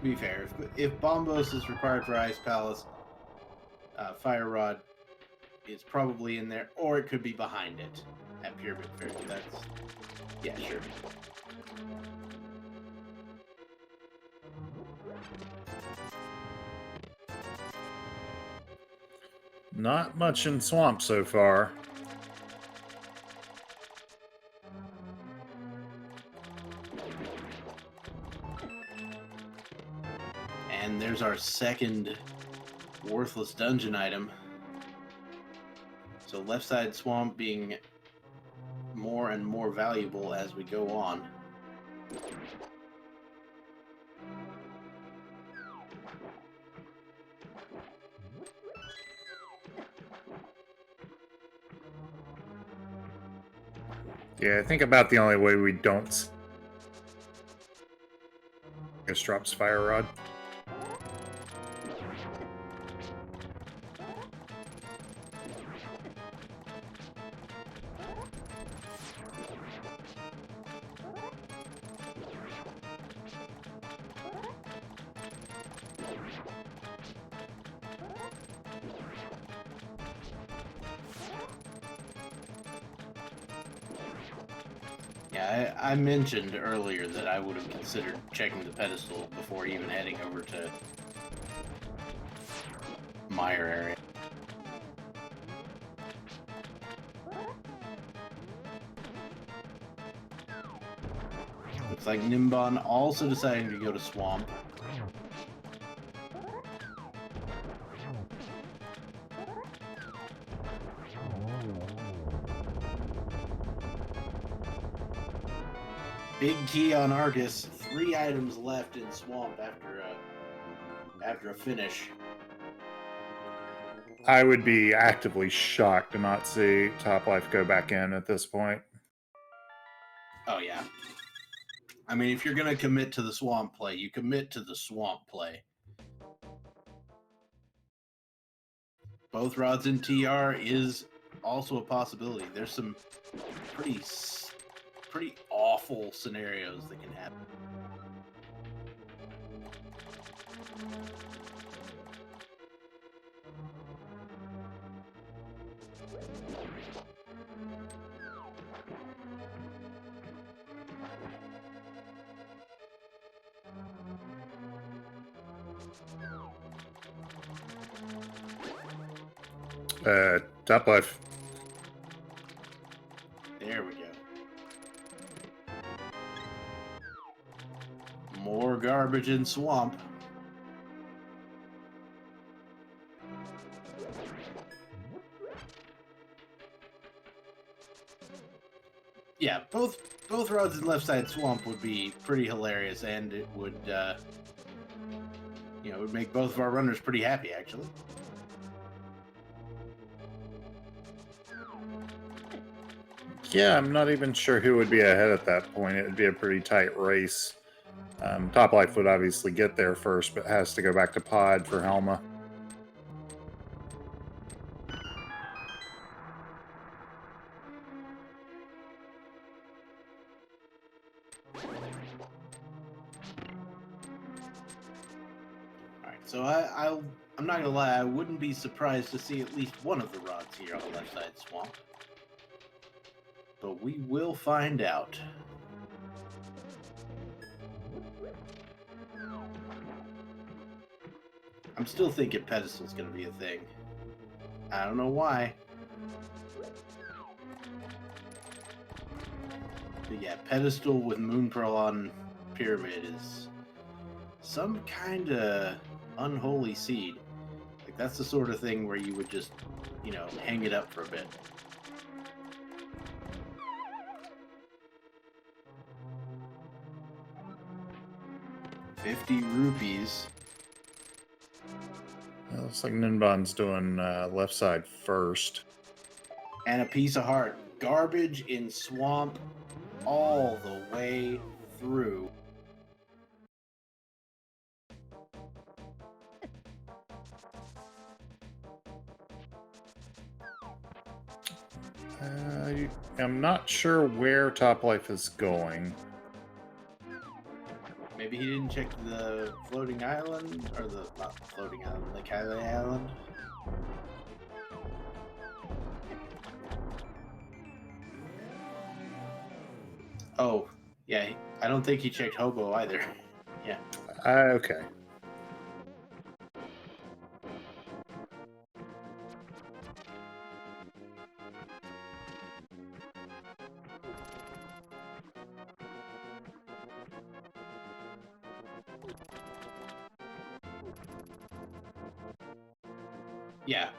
be fair, if Bombos is required for Ice Palace, Fire Rod is probably in there, or it could be behind it at Pyramid Fairy. That's, yeah, sure. Not much in Swamp so far. And there's our second worthless dungeon item. So left side swamp being more and more valuable as we go on. Yeah, I think about the only way we don't is drops Fire Rod. Yeah, I mentioned earlier that I would have considered checking the pedestal before even heading over to Meyer area. Looks like Ninban also deciding to go to Swamp. Big key on Argus. 3 items left in Swamp after a finish. I would be actively shocked to not see Top Life go back in at this point. Oh yeah. I mean, if you're gonna commit to the Swamp play, you commit to the Swamp play. Both rods in TR is also a possibility. There's some pretty awful scenarios that can happen. Top Life. There we go. More garbage in Swamp. Yeah, both roads in left side Swamp would be pretty hilarious, and it would, it would make both of our runners pretty happy, actually. Yeah, I'm not even sure who would be ahead at that point. It would be a pretty tight race. Top Life would obviously get there first, but has to go back to Pod for Helma. So I'm not gonna lie, I wouldn't be surprised to see at least one of the rods here on the left side swamp. But we will find out. I'm still thinking pedestal's gonna be a thing. I don't know why. But yeah, pedestal with moon pearl on pyramid is some kind of unholy seed. Like, that's the sort of thing where you would just, hang it up for a bit. ₹50. Looks like Ninban's doing left side first. And a piece of heart. Garbage in swamp all the way through. I'm not sure where Toplife is going. Maybe he didn't check the floating island, or not floating island, Lake Highway Island. Oh, yeah, I don't think he checked Hobo either. Yeah. Okay. Yeah.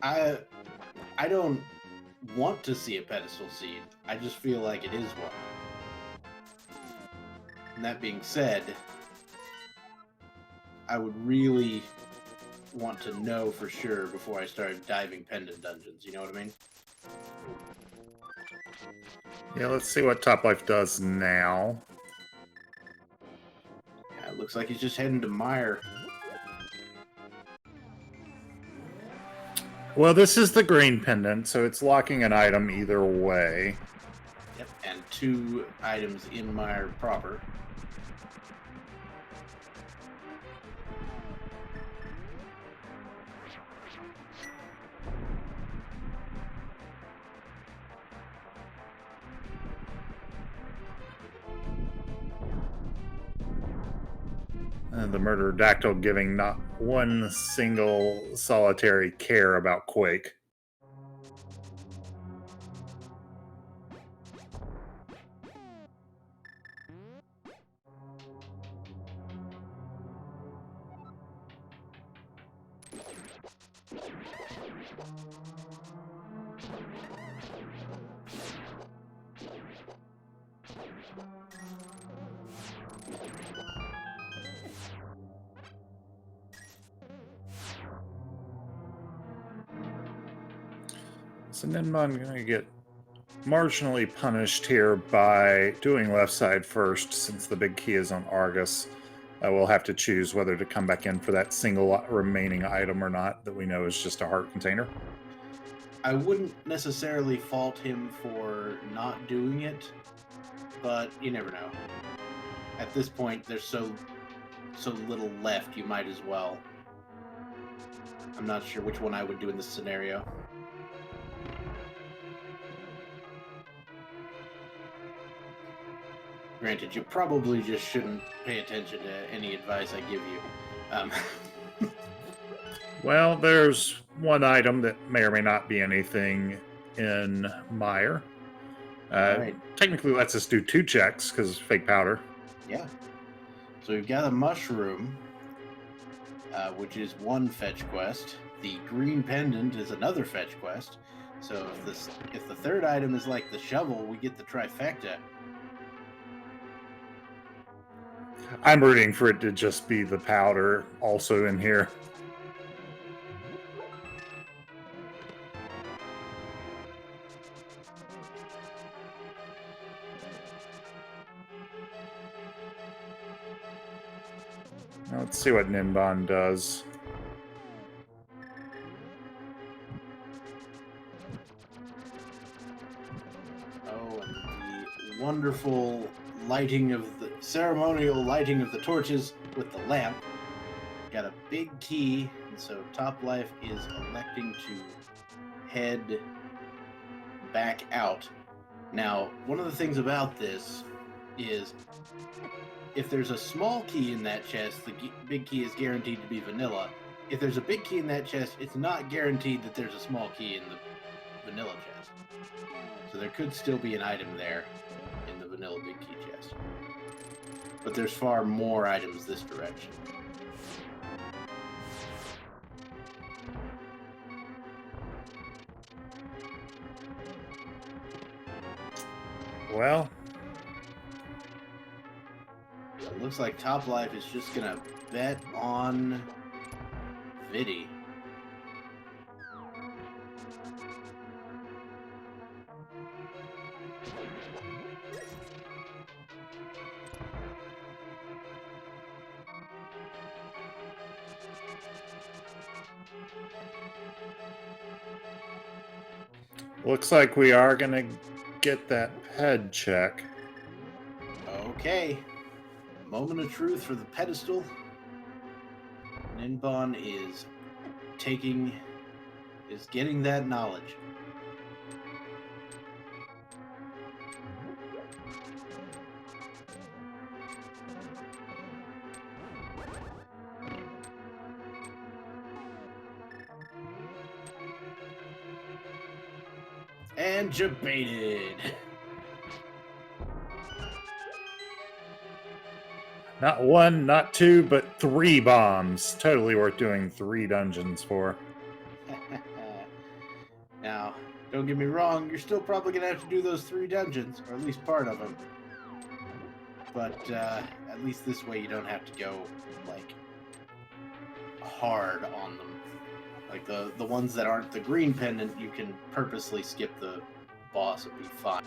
I don't want to see a pedestal seed. I just feel like it is one. And that being said, I would really want to know for sure before I started diving pendant dungeons. You know what I mean? Yeah, let's see what Toplife does now. Yeah, it looks like he's just heading to Mire. Well, this is the green pendant, so it's locking an item either way. Yep, and 2 items in Mire proper. The murderer Dactyl giving not one single solitary care about Quake. So Ninban going to get marginally punished here by doing left side first, since the big key is on Argus. We'll have to choose whether to come back in for that single remaining item or not that we know is just a heart container. I wouldn't necessarily fault him for not doing it, but you never know. At this point, there's so little left, you might as well. I'm not sure which one I would do in this scenario. Granted, you probably just shouldn't pay attention to any advice I give you. Well, there's one item that may or may not be anything in Mire. Right. Technically lets us do 2 checks because it's fake powder. Yeah. So we've got a mushroom, which is 1 fetch quest. The green pendant is another fetch quest. So if the third item is like the shovel, we get the trifecta. I'm rooting for it to just be the powder also in here. Now let's see what Ninban does. Oh, and the wonderful ceremonial lighting of the torches with the lamp got a big key, and so Top Life is electing to head back out. Now, one of the things about this is if there's a small key in that chest, the big key is guaranteed to be vanilla. If there's a big key in that chest, it's not guaranteed that there's a small key in the vanilla chest. So there could still be an item there in the vanilla big key chest. But there's far more items this direction. Well, It looks like Top Life is just gonna bet on Vidi. looks like we are going to get that head check. Okay. Moment of truth for the pedestal. Ninban is getting that knowledge. And debated. Not one, not two, but 3 bombs. Totally worth doing 3 dungeons for. Now, don't get me wrong, you're still probably going to have to do those 3 dungeons, or at least part of them. But at least this way you don't have to go, like, hard on them. Like, the ones that aren't the green pendant, you can purposely skip the boss and be fine.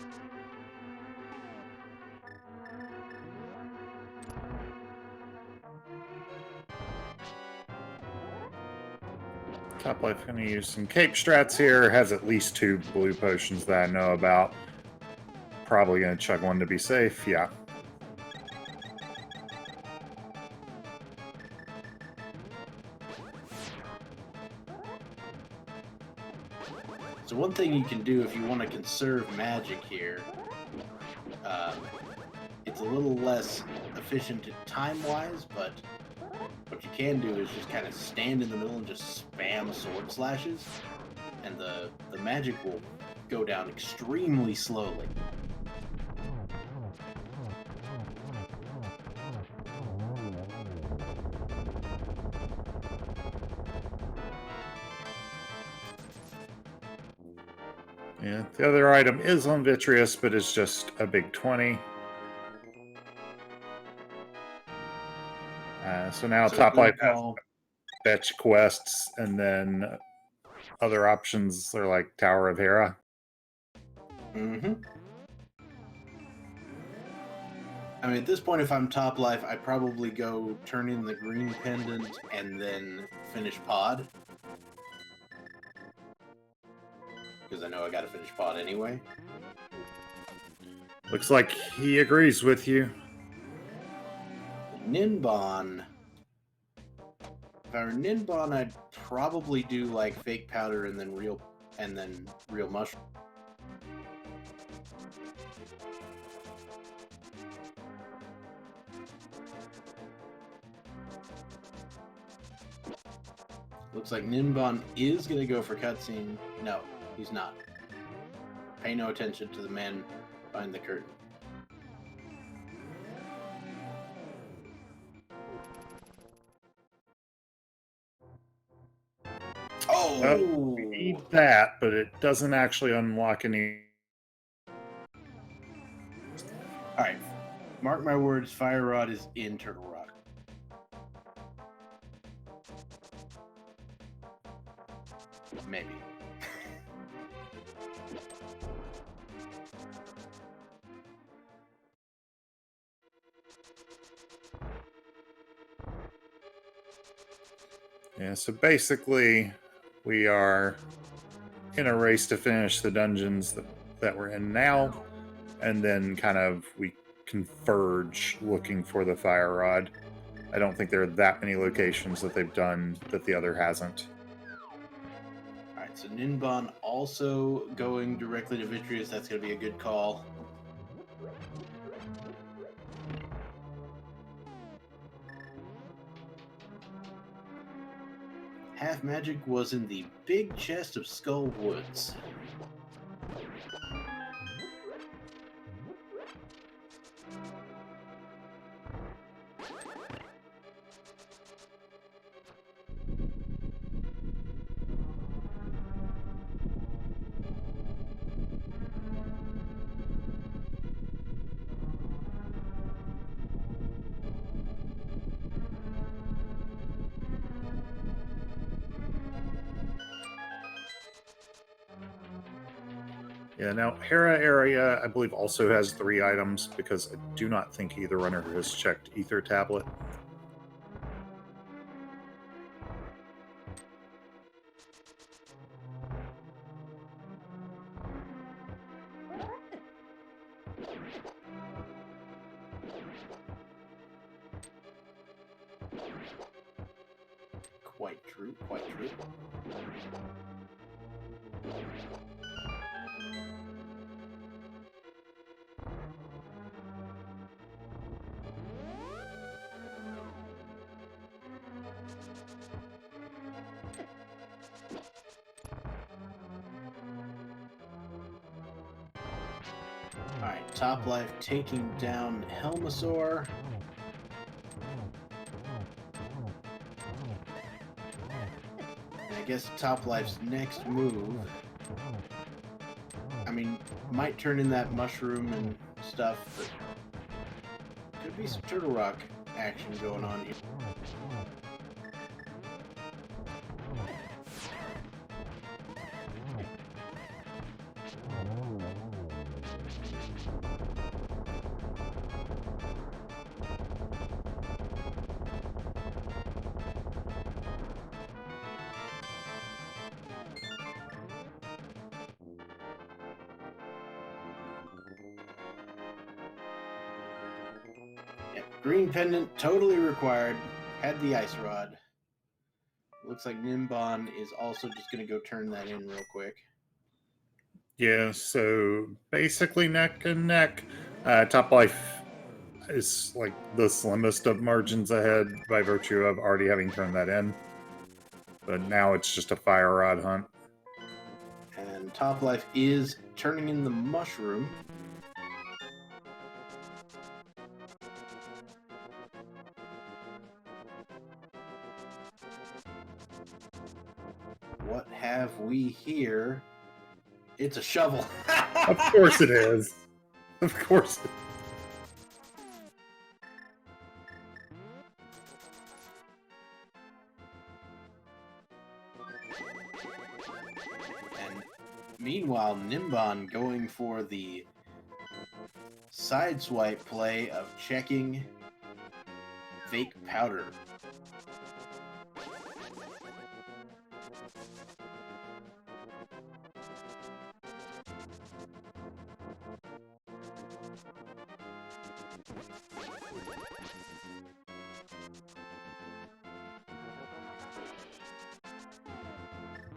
Top Life going to use some cape strats here. Has at least 2 blue potions that I know about. Probably going to chug one to be safe. Yeah. So one thing you can do if you want to conserve magic here, it's a little less efficient time-wise, but what you can do is just kind of stand in the middle and just spam sword slashes, and the magic will go down extremely slowly. Yeah, the other item is on Vitreous, but it's just a big 20. So now Top Life has fetch quests, and then other options are like Tower of Hera. Mm-hmm. I mean, at this point, if I'm Top Life, I probably go turn in the green pendant and then finish pod. Because I know I gotta finish pod anyway. Looks like he agrees with you. Ninban. If I were Ninban, I'd probably do like fake powder and then real mushroom. Looks like Ninban is gonna go for cutscene. No, he's not. Pay no attention to the man behind the curtain. Oh! We need that, but it doesn't actually unlock any. Alright, mark my words, Fire Rod is in Turtle Rock. Maybe. Yeah, so basically, we are in a race to finish the dungeons that we're in now, and then kind of we converge looking for the Fire Rod. I don't think there are that many locations that they've done that the other hasn't. Alright, so Ninban also going directly to Vitreous. That's going to be a good call. Half Magic was in the big chest of Skull Woods. Yeah, now Hera area, I believe, also has 3 items because I do not think either runner has checked Ether Tablet. Quite true, quite true. Alright, Topplife taking down Helmasaur. And I guess Toplife's next move, I mean, might turn in that mushroom and stuff, but could be some Turtle Rock action going on here. Green pendant, totally required. Had the ice rod. Looks like Ninban is also just going to go turn that in real quick. Yeah, so basically neck and neck. Top Life is like the slimmest of margins ahead by virtue of already having turned that in. But now it's just a fire rod hunt. And Top Life is turning in the mushroom. What have we here? It's a shovel. Of course it is. Of course it is. And meanwhile, Ninban going for the sideswipe play of checking fake powder.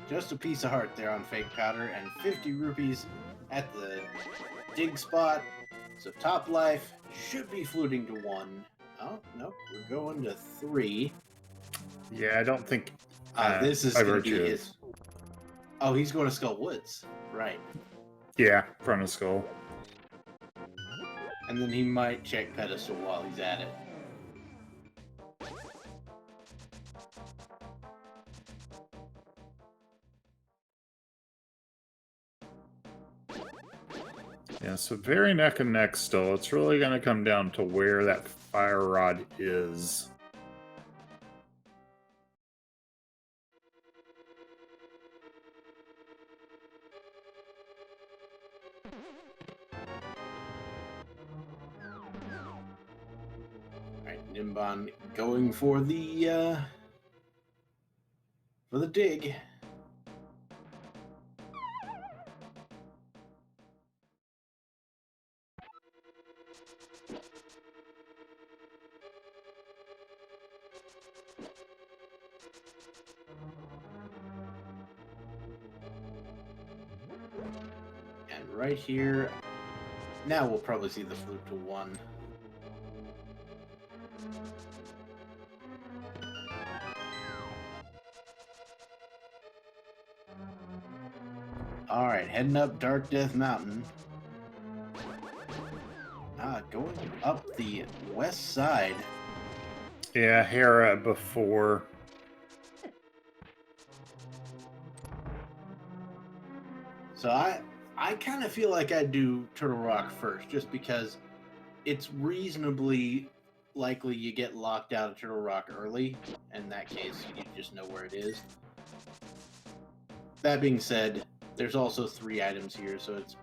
Just a piece of heart there on fake powder, and 50 rupees at the dig spot. So Top Life should be fluting to 1. Oh, nope, we're going to 3. Yeah, I don't think... This is by going to be virtue of- his... Oh, he's going to Skull Woods. Right. Yeah, front of skull. And then he might check pedestal while he's at it. Yeah, so very neck and neck still. It's really going to come down to where that fire rod is. Alright, Ninban going for the dig. right here. Now we'll probably see the flute to 1. Alright, heading up Dark Death Mountain. Going up the west side. Yeah, Hera before. So I kind of feel like I'd do Turtle Rock first, just because it's reasonably likely you get locked out of Turtle Rock early. In that case, you just know where it is. That being said, there's also 3 items here, so it's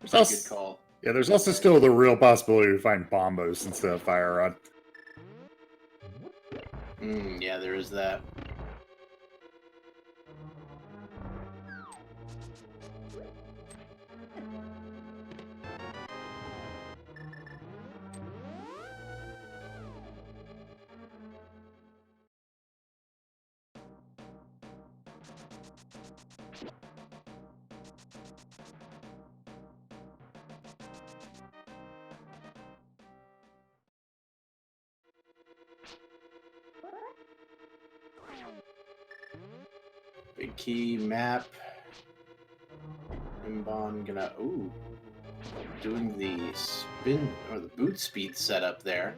a pretty good call. Yeah, there's also still the real possibility to find bombos instead of fire rod. Yeah, there is that. Big key, map. Ninban gonna, doing the spin, or the boot speed setup there.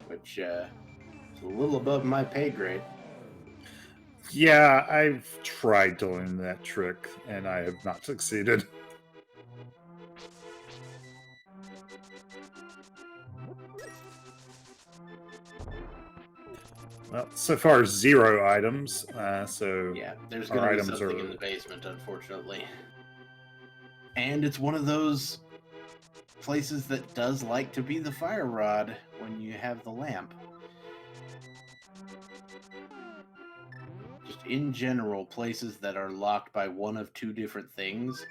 Which, is a little above my pay grade. Yeah, I've tried to learn that trick, and I have not succeeded. Well, so far 0 items, so yeah, there's our gonna be items something are... in the basement, unfortunately. And it's one of those places that does like to be the fire rod when you have the lamp. Just in general, places that are locked by one of 2 different things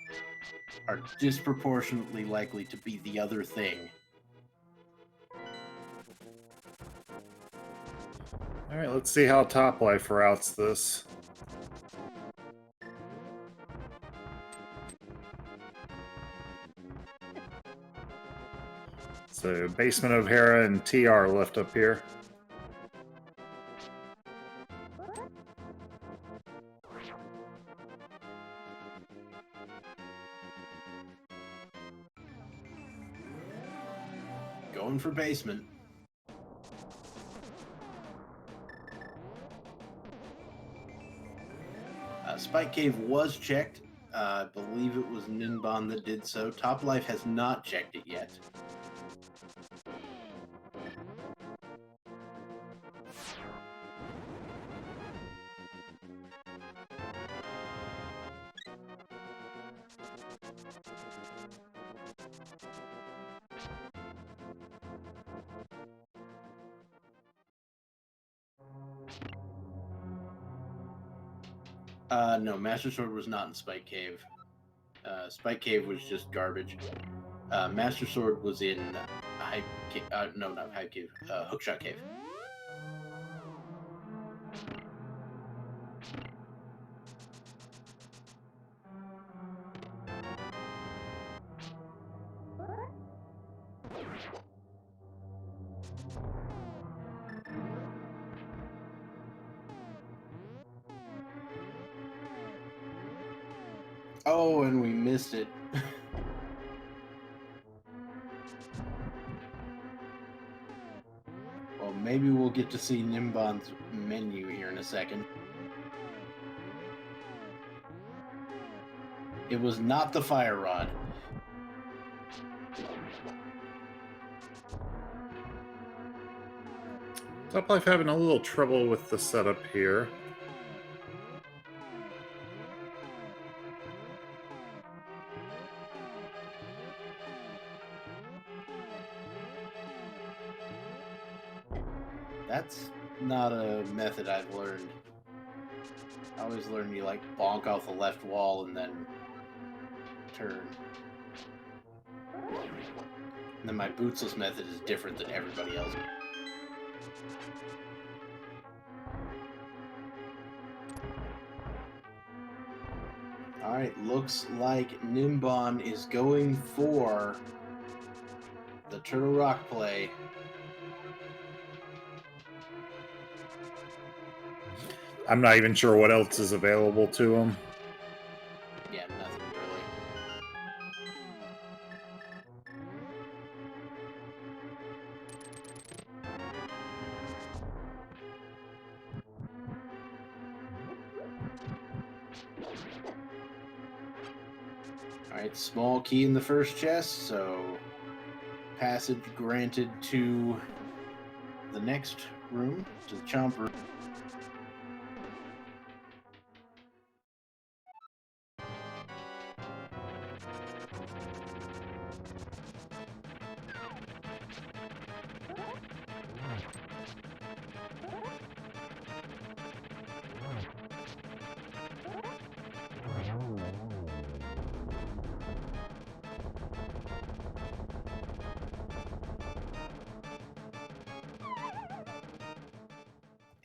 are disproportionately likely to be the other thing. Alright, let's see how Topplife routes this. So, Basement of Hera and TR left up here. Going for basement. Spike Cave was checked. I believe it was Ninban that did so. Topplife has not checked it yet. No, Master Sword was not in Spike Cave. Spike Cave was just garbage. Master Sword was in Hype Cave. No, not Hype Cave. Hookshot Cave. Oh, and we missed it. Well, maybe we'll get to see Ninban's menu here in a second. It was not the fire rod. Topplife having a little trouble with the setup here. That's not a method I've learned. I always learn you like bonk off the left wall and then turn. And then my bootsless method is different than everybody else. Alright, looks like Ninban is going for the Turtle Rock play. I'm not even sure what else is available to him. Yeah, nothing really. Alright, small key in the first chest, so passage granted to the next room, to the chomp room.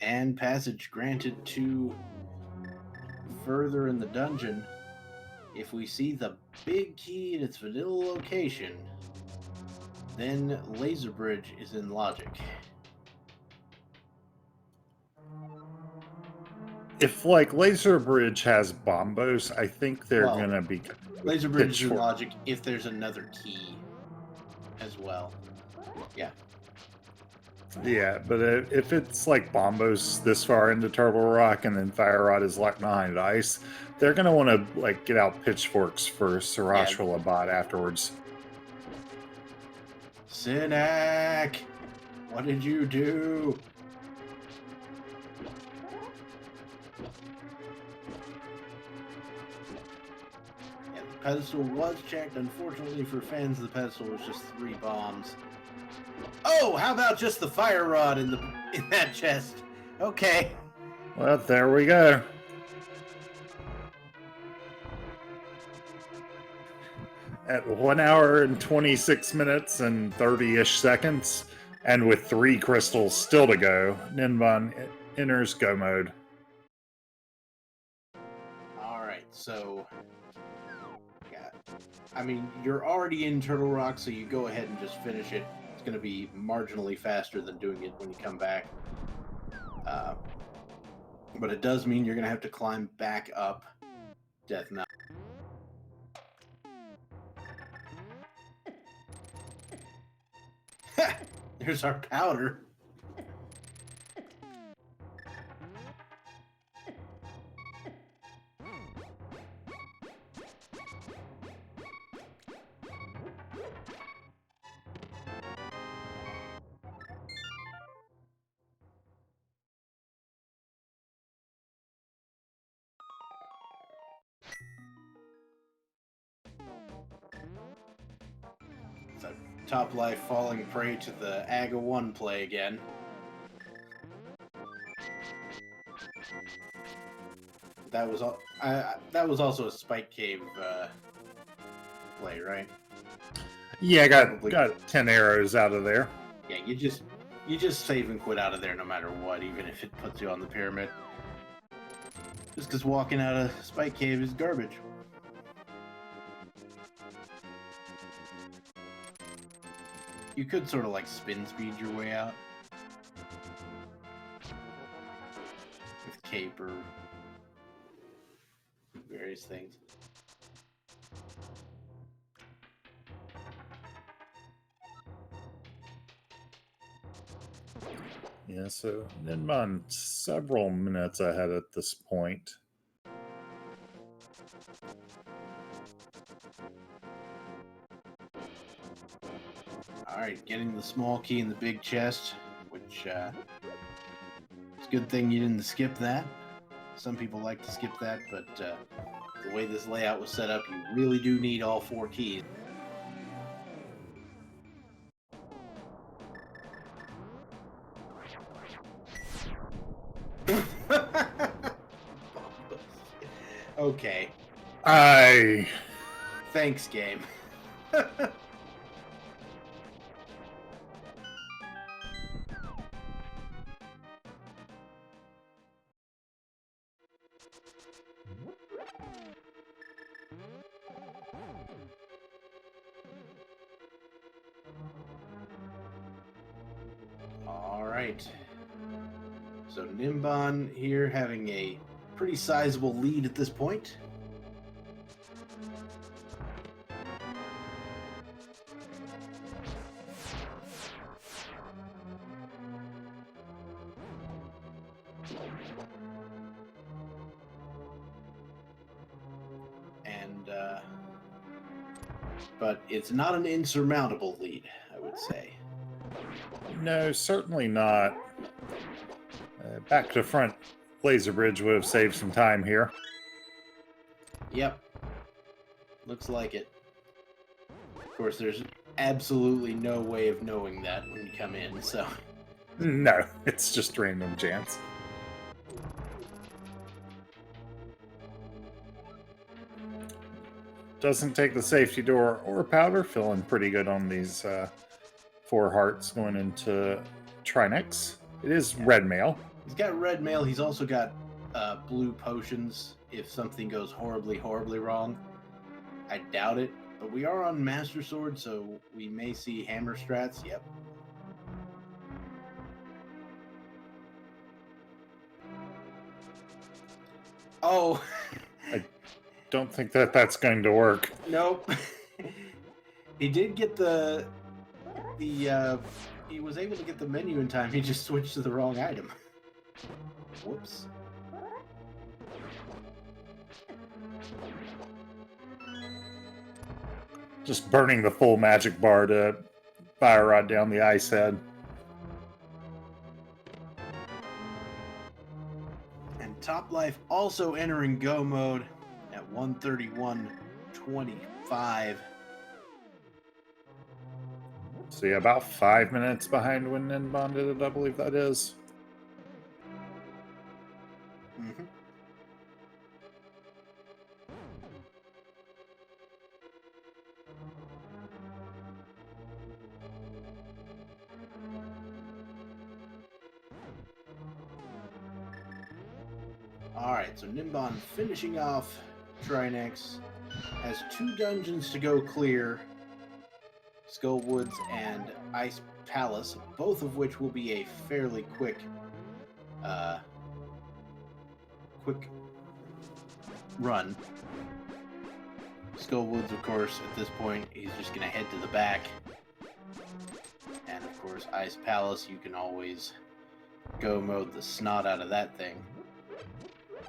And passage granted to further in the dungeon. If we see the big key in its vanilla location, then Laser Bridge is in logic. If like Laser Bridge has bombos, I think they're Well, gonna be Laser Bridge is in pitchfork. logic if there's another key as well. Yeah. Yeah, but if it's like bombos this far into Turtle Rock and then Fire Rod is locked behind ice, they're gonna want to like get out pitchforks for Sarashva Labat afterwards. Sinak! What did you do? Yeah, the pedestal was checked. Unfortunately for fans, the pedestal was just 3 bombs. Oh, how about just the fire rod in that chest? Okay. Well, there we go. At 1 hour and 26 minutes and 30-ish seconds, and with 3 crystals still to go, Ninban enters go mode. Alright, so... yeah. I mean, you're already in Turtle Rock, so you go ahead and just finish it. It's going to be marginally faster than doing it when you come back. But it does mean you're going to have to climb back up Death Mountain. There's our powder. So, Top Life falling prey to the Aga 1 play again. That was all. That was also a Spike Cave play, right? Yeah, I got 10 arrows out of there. Yeah, you just save and quit out of there no matter what, even if it puts you on the pyramid. Just because walking out of Spike Cave is garbage. You could sort of like spin speed your way out with cape or various things. Yeah, so Ninban several minutes ahead at this point. Alright, getting the small key in the big chest, which it's a good thing you didn't skip that. Some people like to skip that, but the way this layout was set up, you really do need all 4 keys. Okay. Thanks, game. right. So Ninban here having a pretty sizable lead at this point. And but it's not an insurmountable lead, I would say. No, certainly not. Back to front laser bridge would have saved some time here. Yep. Looks like it. Of course, there's absolutely no way of knowing that when you come in, so... No, it's just random chance. Doesn't take the safety door or powder. Feeling pretty good on these 4 hearts going into Trinex. It is red mail. He's got red mail. He's also got blue potions if something goes horribly, horribly wrong. I doubt it, but we are on Master Sword, so we may see hammer strats. Yep. Oh! I don't think that that's going to work. Nope. He did get he was able to get the menu in time. He just switched to the wrong item. Whoops. Just burning the full magic bar to fire rod down the ice head. And Top Life also entering go mode at 131.25. So yeah, about 5 minutes behind when Ninban did it, I believe that is. Mm-hmm. Alright, so Ninban finishing off Trinex, has 2 dungeons to go clear, Skullwoods and Ice Palace, both of which will be a fairly quick run. Skullwoods, of course, at this point, he's just going to head to the back. And, of course, Ice Palace, you can always go mode the snot out of that thing.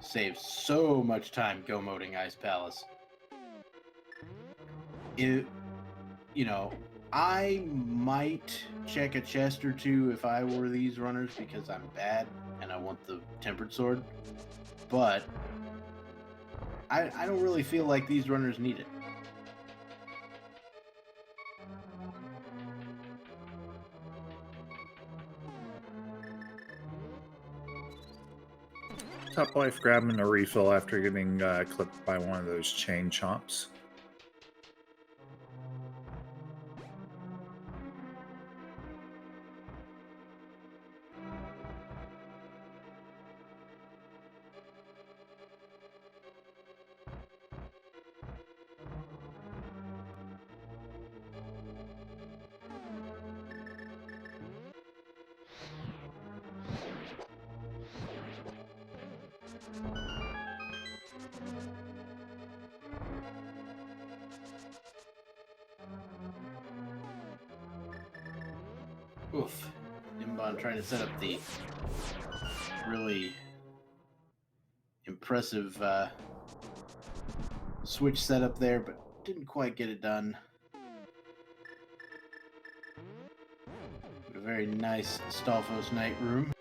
Saves so much time go moding Ice Palace. I might check a chest or 2 if I were these runners because I'm bad and I want the tempered sword. But I don't really feel like these runners need it. Top Life grabbing a refill after getting clipped by one of those chain chomps. Oof. Ninban trying to set up the really impressive switch setup there, but didn't quite get it done. But a very nice Stalfos Night room.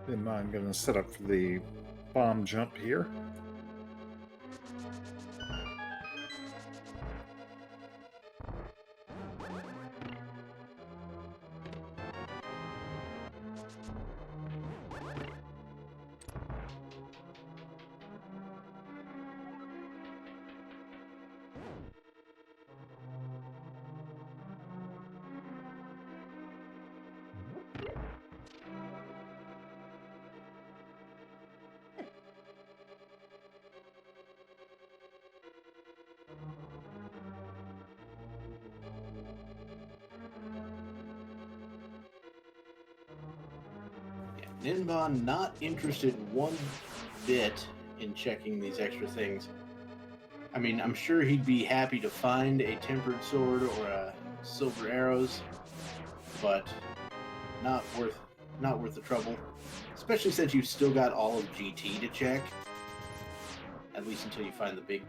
Then I'm going to set up for the bomb jump here. Ninban not interested one bit in checking these extra things. I mean, I'm sure he'd be happy to find a tempered sword or a silver arrows, but not worth the trouble. Especially since you've still got all of GT to check. At least until you find the big...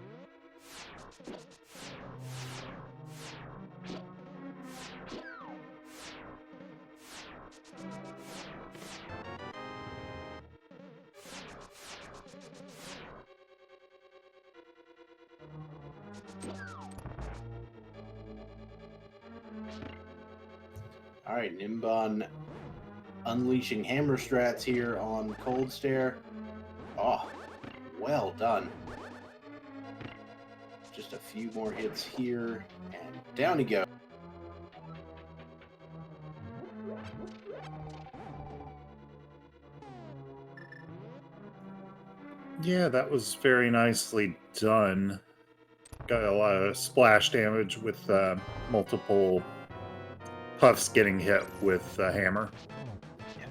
Alright, Ninban unleashing hammer strats here on Cold Stare. Oh, well done. Just a few more hits here, and down he goes. Yeah, that was very nicely done. Got a lot of splash damage with multiple puffs getting hit with the hammer.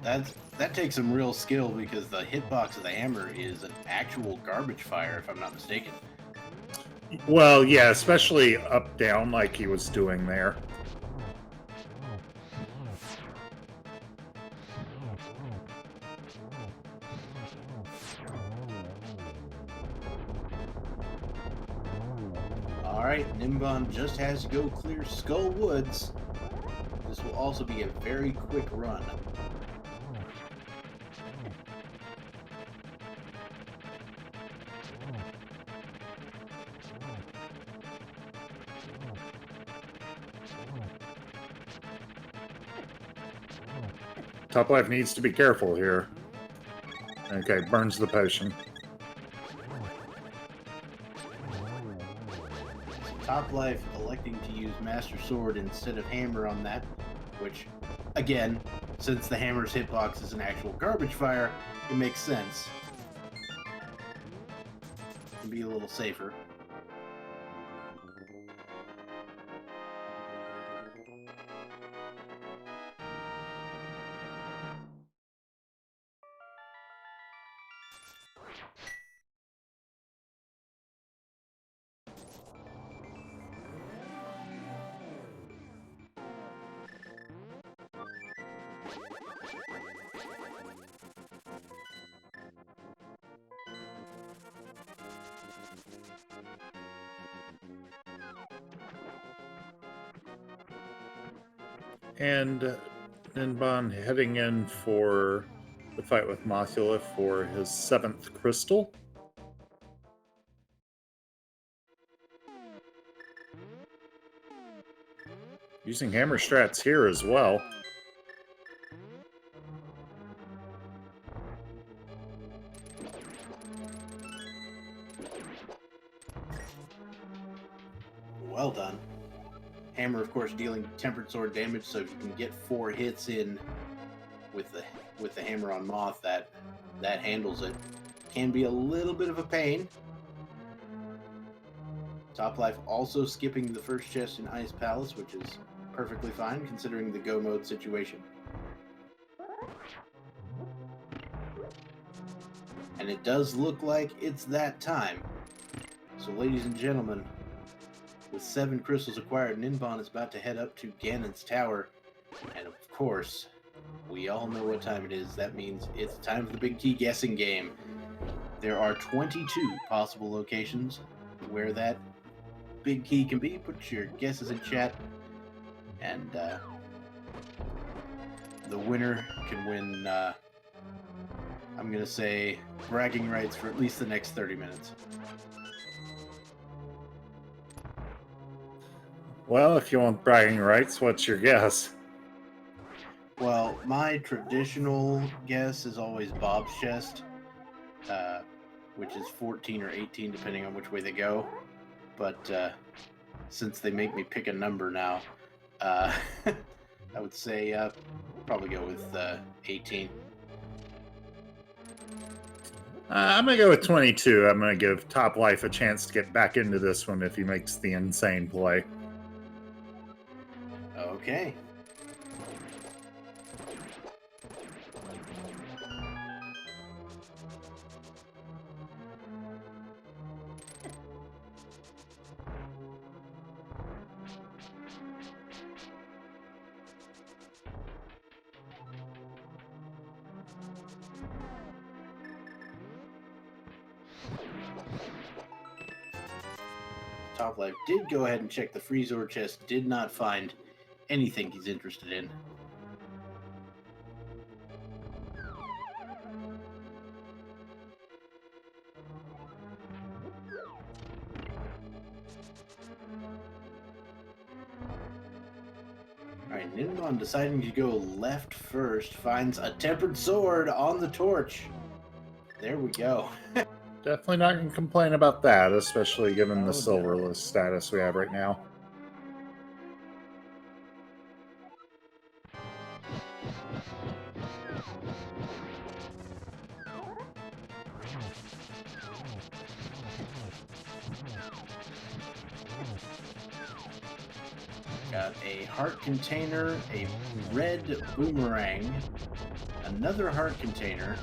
Yeah, that takes some real skill because the hitbox of the hammer is an actual garbage fire, if I'm not mistaken. Well, yeah, especially up down like he was doing there. Alright, Ninban just has to go clear Skull Woods. This will also be a very quick run. Topplife needs to be careful here. Okay, burns the potion. Topplife electing to use Master Sword instead of Hammer on that, which, again, since the Hammer's hitbox is an actual garbage fire, it makes sense. Can be a little safer. And Ninban heading in for the fight with Mothula for his 7th crystal. Using hammer strats here as well. Well done. Hammer, of course, dealing tempered sword damage, so if you can get 4 hits in with the hammer on Moth, that handles it. Can be a little bit of a pain. Topplife also skipping the first chest in Ice Palace, which is perfectly fine considering the go mode situation. And it does look like it's that time. So ladies and gentlemen, with 7 crystals acquired, Ninban is about to head up to Ganon's tower. And of course, we all know what time it is. That means it's time for the big key guessing game. There are 22 possible locations where that big key can be. Put your guesses in chat. And the winner can win, I'm going to say, bragging rights for at least the next 30 minutes. Well, if you want bragging rights, what's your guess? Well, my traditional guess is always Bob's chest, which is 14 or 18, depending on which way they go. But since they make me pick a number now, I would say probably go with 18. I'm going to go with 22. I'm going to give Topplife a chance to get back into this one if he makes the insane play. Okay. Toplife did go ahead and check the freeze ore chest, did not find anything he's interested in. Alright, Ninban deciding to go left first finds a tempered sword on the torch. There we go. Definitely not going to complain about that, especially given the Oh, no. silverless status we have right now. Got a heart container, a red boomerang, another heart container,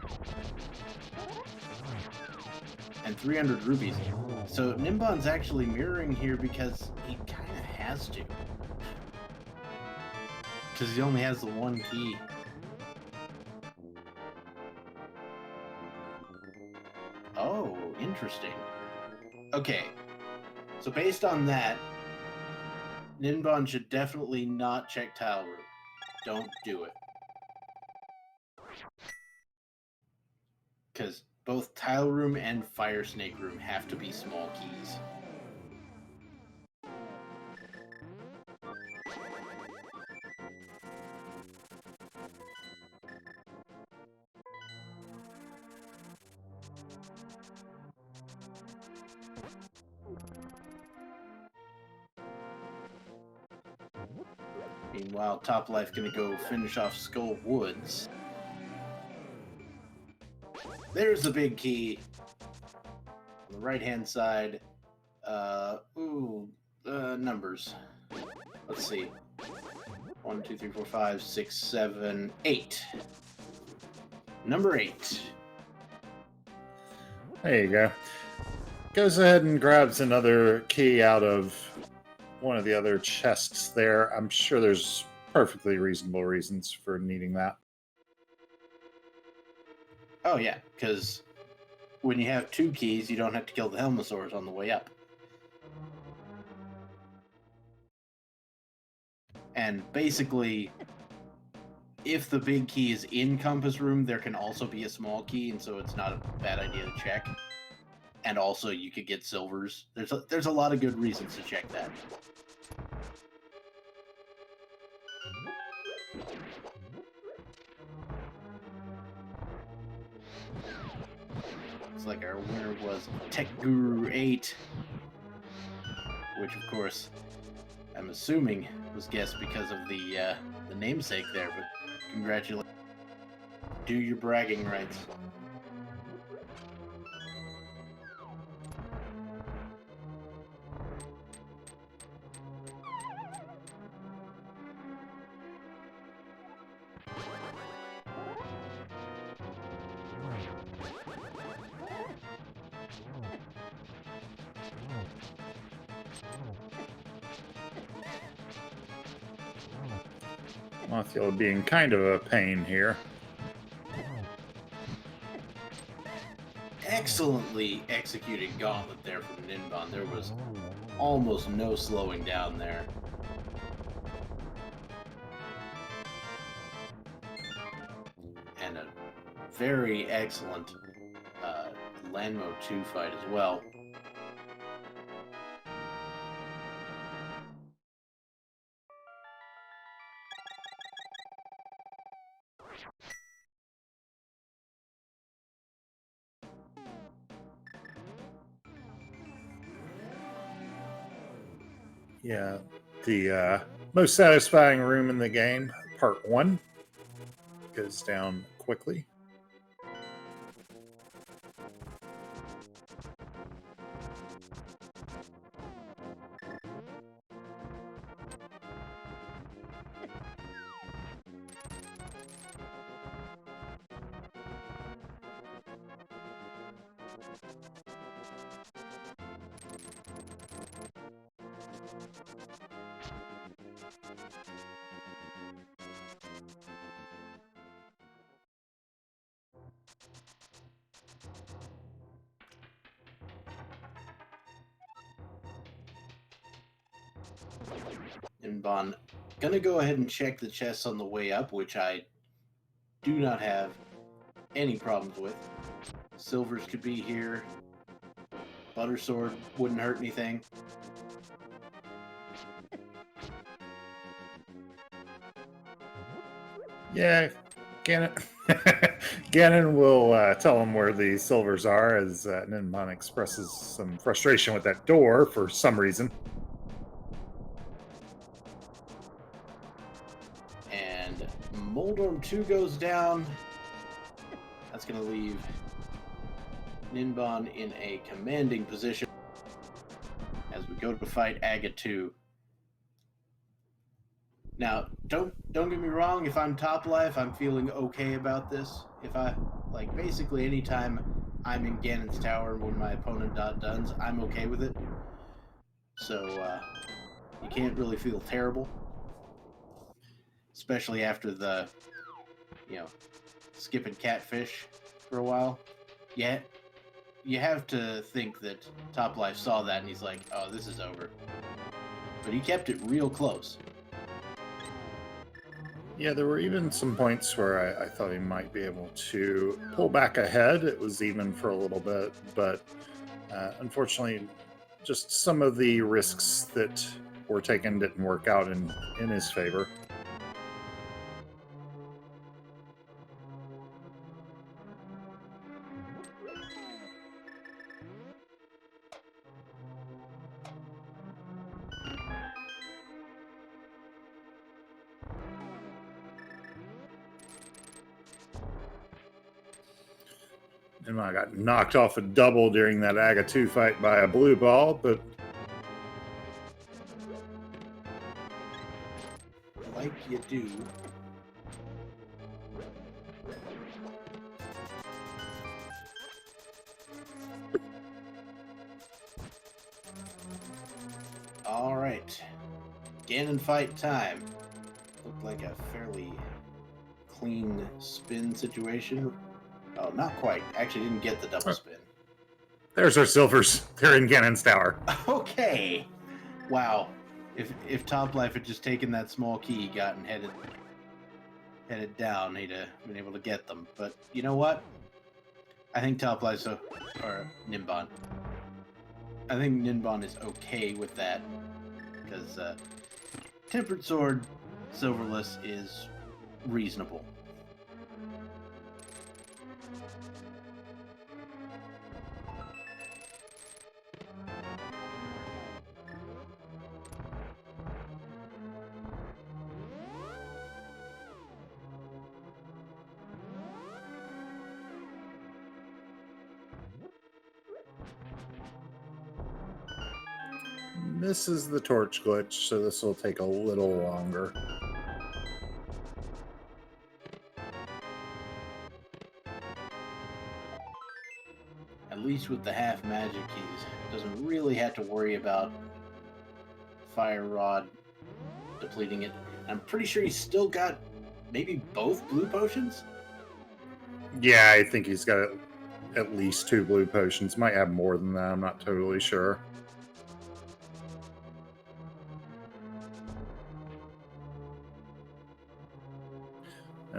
and 300 rubies. So Ninban's actually mirroring here because he kind of has to. Because he only has the one key. Oh, interesting. Okay, so based on that, Ninban should definitely not check tile room. Don't do it. Because both tile room and fire snake room have to be small keys. Meanwhile, Toplife gonna go finish off Skull Woods. There's the big key. On the right-hand side. Numbers. Let's see. 1, 2, 3, 4, 5, 6, 7, 8. Number 8. There you go. Goes ahead and grabs another key out of one of the other chests there. I'm sure there's perfectly reasonable reasons for needing that. Oh yeah, because when you have 2 keys, you don't have to kill the Helmosaurs on the way up. And basically, if the big key is in Compass Room, there can also be a small key, and so it's not a bad idea to check. And also, you could get silvers. There's a lot of good reasons to check that. Looks like our winner was Tech Guru 8, which, of course, I'm assuming was guessed because of the namesake there, but congratulations. Do your bragging rights. Mothiel being kind of a pain here. Excellently executed gauntlet there from Ninban. There was almost no slowing down there. And a very excellent Lanmo 2 fight as well. Yeah, the most satisfying room in the game, part 1, goes down quickly. Ninban, gonna go ahead and check the chests on the way up, which I do not have any problems with. Silvers could be here. Butter sword wouldn't hurt anything. Yeah, Ganon. Ganon will tell him where the silvers are as Ninban expresses some frustration with that door for some reason. And Moldorm 2 goes down. That's going to leave Ninban in a commanding position as we go to fight Aga 2. Now, don't get me wrong, if I'm top life, I'm feeling okay about this. If I, like, basically anytime I'm in Ganon's tower when my opponent does, I'm okay with it. So, you can't really feel terrible. Especially after the, skipping catfish for a while. Yeah, you have to think that Top Life saw that and he's like, oh, this is over. But he kept it real close. Yeah, there were even some points where I thought he might be able to pull back ahead. It was even for a little bit, but unfortunately, just some of the risks that were taken didn't work out in his favor. And I got knocked off a double during that Aga 2 fight by a blue ball, but like you do. All right. Ganon fight time. Looked like a fairly clean spin situation. Oh, not quite. Actually, didn't get the double spin. There's our silvers. They're in Ganon's tower. Okay. Wow. If Top Life had just taken that small key, gotten headed down, he'd have been able to get them. But you know what? I think Top Life or Ninban. I think Ninban is okay with that because Tempered Sword Silverless is reasonable. This is the torch glitch, so this will take a little longer. At least with the half magic keys, doesn't really have to worry about Fire Rod depleting it. I'm pretty sure he's still got maybe both blue potions? Yeah, I think he's got at least 2 blue potions. Might have more than that, I'm not totally sure.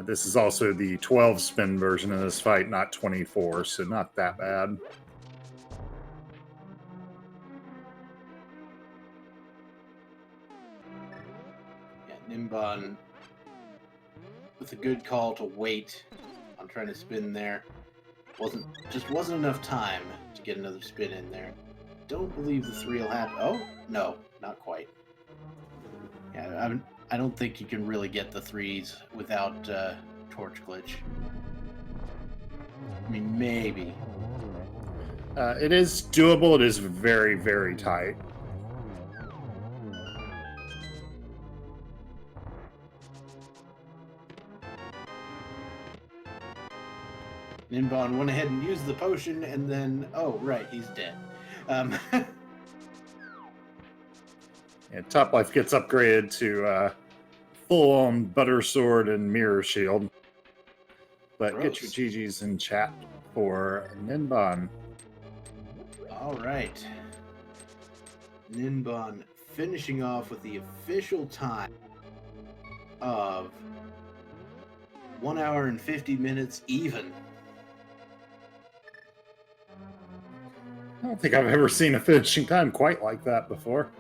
This is also the 12 spin version of this fight, not 24, so not that bad. Yeah, Ninban with a good call to wait on trying to spin there. Wasn't enough time to get another spin in there. Don't believe the 3 will happen. Oh, no, not quite. Yeah, I don't think you can really get the 3s without torch glitch. I mean, maybe. It is doable. It is very, very tight. Ninban went ahead and used the potion, and then, oh, right, he's dead. Yeah, Top Life gets upgraded to full-on Butter Sword and Mirror Shield. But Gross. get your GGs in chat for Ninban. All right. Ninban finishing off with the official time of 1 hour and 50 minutes even. I don't think I've ever seen a finishing time quite like that before.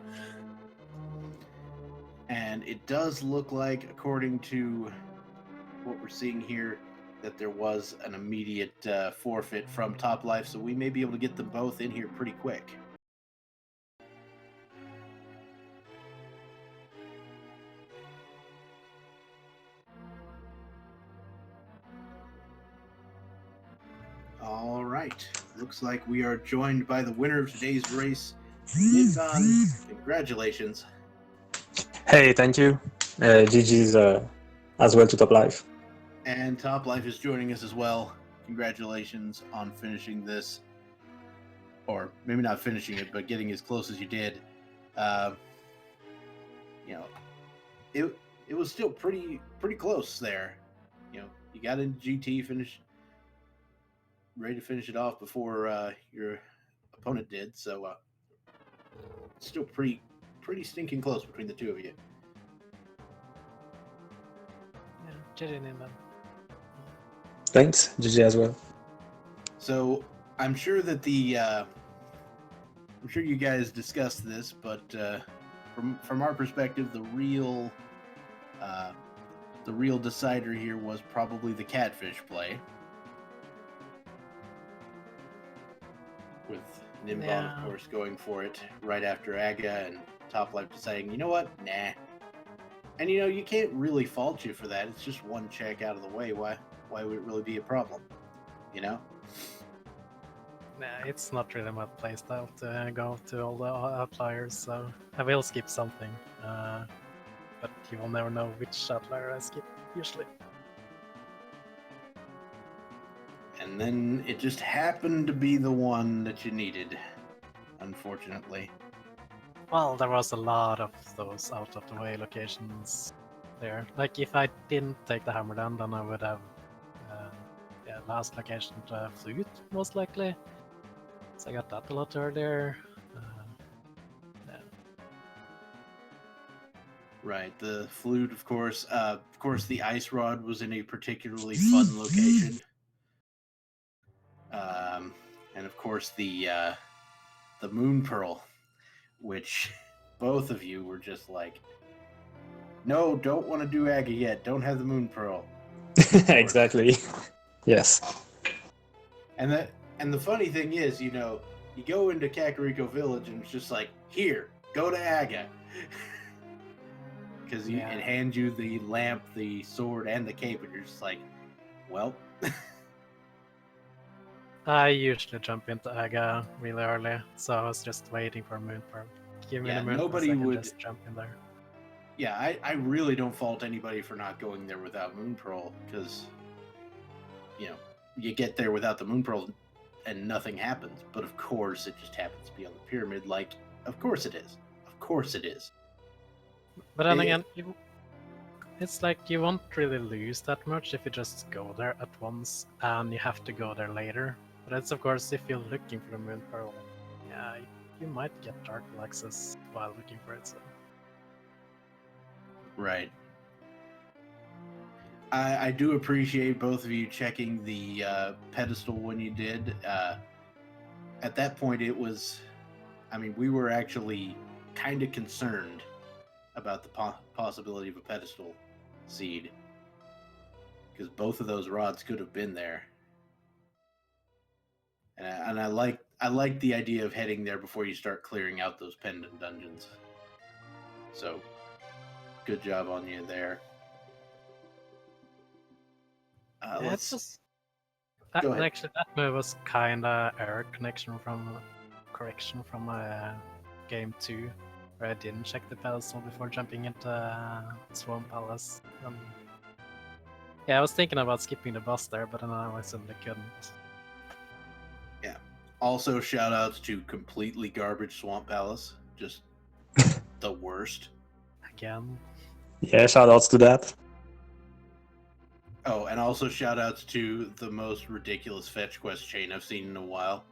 And it does look like, according to what we're seeing here, that there was an immediate forfeit from Top Life, so we may be able to get them both in here pretty quick. All right. Looks like we are joined by the winner of today's race, Ninban. Congratulations. Hey, thank you. GG's as well to Top Life. And Top Life is joining us as well. Congratulations on finishing this. Or maybe not finishing it, but getting as close as you did. It was still pretty close there. You know, you got into GT, ready to finish it off before your opponent did. So it's still pretty stinking close between the two of you. Yeah, GG Ninban. Thanks, GG as well. So I'm sure that I'm sure you guys discussed this, but from our perspective, the real decider here was probably the catfish play, with Ninban, of course, going for it right after Aga, and Top Life deciding, you know what, nah. And you can't really fault you for that. It's just one check out of the way. Why would it really be a problem? Nah, it's not really my playstyle to go to all the outliers, so I will skip something. But you will never know which outlier I skip, usually. And then it just happened to be the one that you needed, unfortunately. Well, there was a lot of those out of the way locations there. Like, if I didn't take the hammer down, then I would have last location to flute, most likely. So I got that a lot earlier. Right, the flute, of course. The ice rod was in a particularly fun location. And of course the moon pearl, which both of you were just like, no, don't want to do Aga yet. Don't have the moon pearl. Exactly. Yes. And the funny thing is, you go into Kakariko Village and it's just like, here, go to Aga. Because it hands you the lamp, the sword, and the cape, and you're just like, well. I usually jump into Aga really early, so I was just waiting for Moon Pearl. Give me the Moon Pearl, so I can just jump in there. Yeah, I really don't fault anybody for not going there without Moon Pearl, because, you get there without the Moon Pearl and nothing happens. But of course, it just happens to be on the pyramid. Like, of course it is. Of course it is. But then again, it's like you won't really lose that much if you just go there at once and you have to go there later. But it's, of course, if you're looking for the Moon Pearl, you might get Dark access while looking for it. So. Right. I do appreciate both of you checking the pedestal when you did. At that point, we were actually kind of concerned about the possibility of a pedestal seed, because both of those rods could have been there. And I like the idea of heading there before you start clearing out those pendant dungeons. So, good job on you there. Actually, that move was kinda error correction from game 2, where I didn't check the pedestal before jumping into Swan Palace. I was thinking about skipping the boss there, but then I suddenly couldn't. Yeah. Also, shout outs to completely garbage Swamp Palace. Just the worst. Again. Yeah, shout outs to that. Oh, and also shout outs to the most ridiculous fetch quest chain I've seen in a while.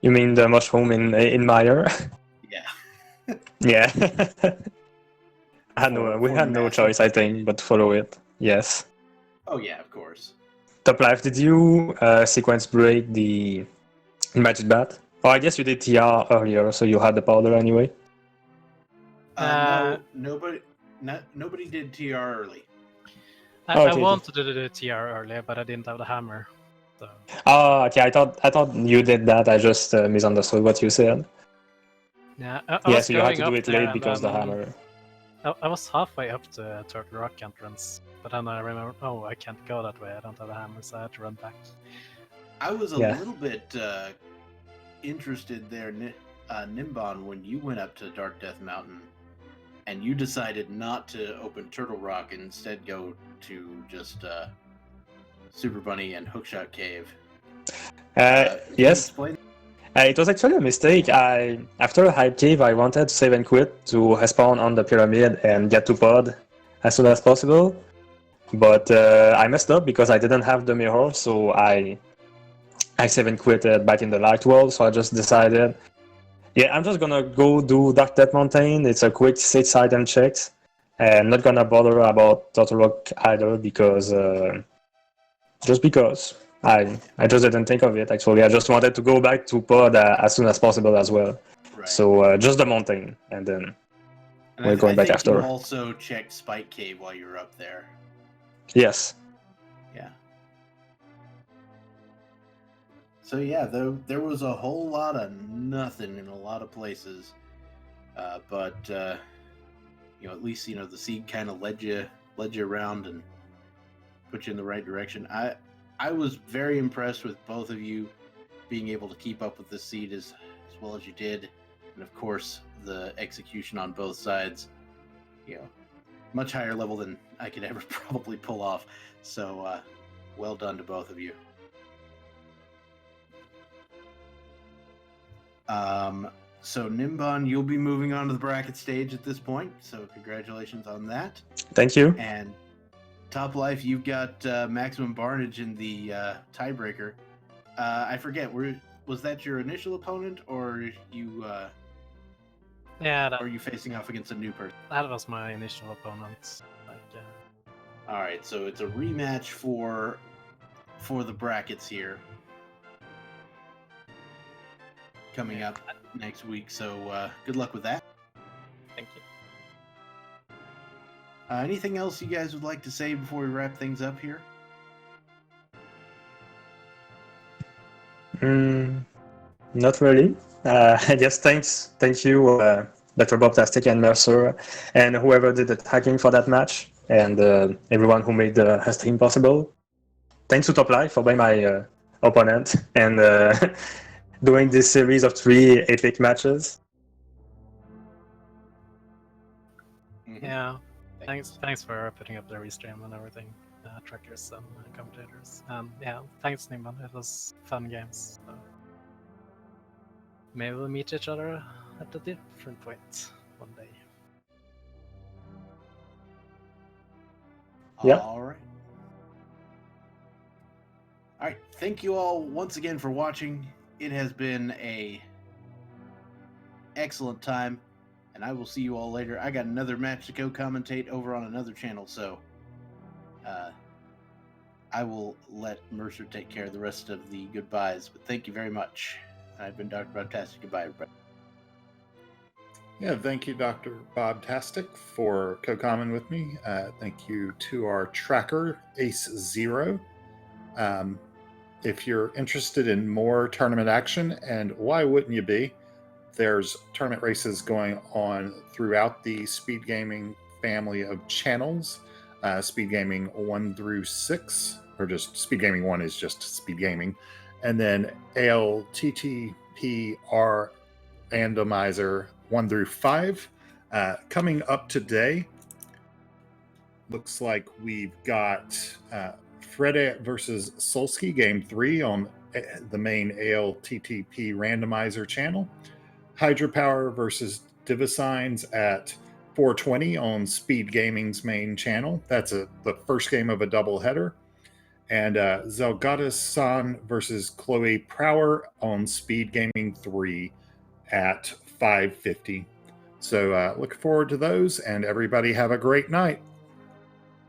You mean the mushroom in Meyer? Yeah. Yeah. We For had no massive choice, I think, gain. but to follow it. Yes. Oh yeah, of course. Toplife, did you sequence break the Magic Bat? Oh, I guess you did TR earlier, so you had the powder anyway. No, nobody did TR early. Oh, I okay. wanted to do the TR earlier, but I didn't have the hammer. So Oh, okay. I thought you did that. I just misunderstood what you said. yeah, I Yeah, was so you had going to up do it there, late and because the then hammer. I was halfway up to Turtle Rock entrance, but then I remember, oh, I can't go that way. I don't have a hammer, so I had to run back. I was a Yeah. little bit interested there, Ninban, when you went up to Dark Death Mountain, and you decided not to open Turtle Rock and instead go to just Super Bunny and Hookshot Cave. Can you Yes. explain? It was actually a mistake. After a hype cave, I wanted to save and quit to respawn on the pyramid and get to pod as soon as possible. But I messed up because I didn't have the mirror, so I save and quit back in the light world. So I just decided, yeah, I'm just gonna go do Dark Death Mountain. It's a quick 6 item checks, and not gonna bother about Turtle Rock either because just because. I just didn't think of it, actually. I just wanted to go back to pod as soon as possible as well. Right. So just the mountain, and then And we're going I back think after. you also checked Spike Cave while you were up there. Yes. Yeah. So yeah, there was a whole lot of nothing in a lot of places, but at least the seed kind of led you around and put you in the right direction. I was very impressed with both of you being able to keep up with the seed as well as you did, and of course the execution on both sides, much higher level than I could ever probably pull off. So well done to both of you. So Ninban, you'll be moving on to the bracket stage at this point, so congratulations on that. Thank you. And Toplife, you've got maximum barnage in the tiebreaker. I forget, was that your initial opponent, or you? Yeah, or are you facing off against a new person? that was my initial opponent. All right, so it's a rematch for the brackets here, coming up next week. So good luck with that. Thank you. Anything else you guys would like to say before we wrap things up here? Not really. I guess thank you, Dr. Bobtastic and Mercer, and whoever did the hacking for that match, and everyone who made the stream possible. Thanks to Toplife for being my opponent and doing this series of 3 8-week matches. Mm-hmm. Yeah, thanks for putting up the restream and everything, trackers and commentators. Yeah, thanks Ninban. It was fun games. So maybe we'll meet each other at a different point one day. Yeah. All right. Thank you all once again for watching. It has been a excellent time, and I will see you all later. I got another match to go commentate over on another channel, so I will let Mercer take care of the rest of the goodbyes. But thank you very much. I've been Dr. Bobtastic. Goodbye, everybody. Yeah, thank you, Dr. Bobtastic, for co-commenting with me. Thank you to our tracker, Ace Zero. If you're interested in more tournament action, and why wouldn't you be, there's tournament races going on throughout the Speed Gaming family of channels. Speed Gaming 1 through 6, or just Speed Gaming 1 is just Speed Gaming. And then ALTTPR Randomizer 1 through 5. Coming up today, looks like we've got Frede versus Solsky, Game 3 on the main ALTTP Randomizer channel. Hydropower versus Divisigns at 4:20 on Speed Gaming's main channel. That's the first game of a doubleheader. and Zelgadis-san versus Chloe Prower on Speed Gaming 3 at 5:50. So look forward to those, and everybody have a great night.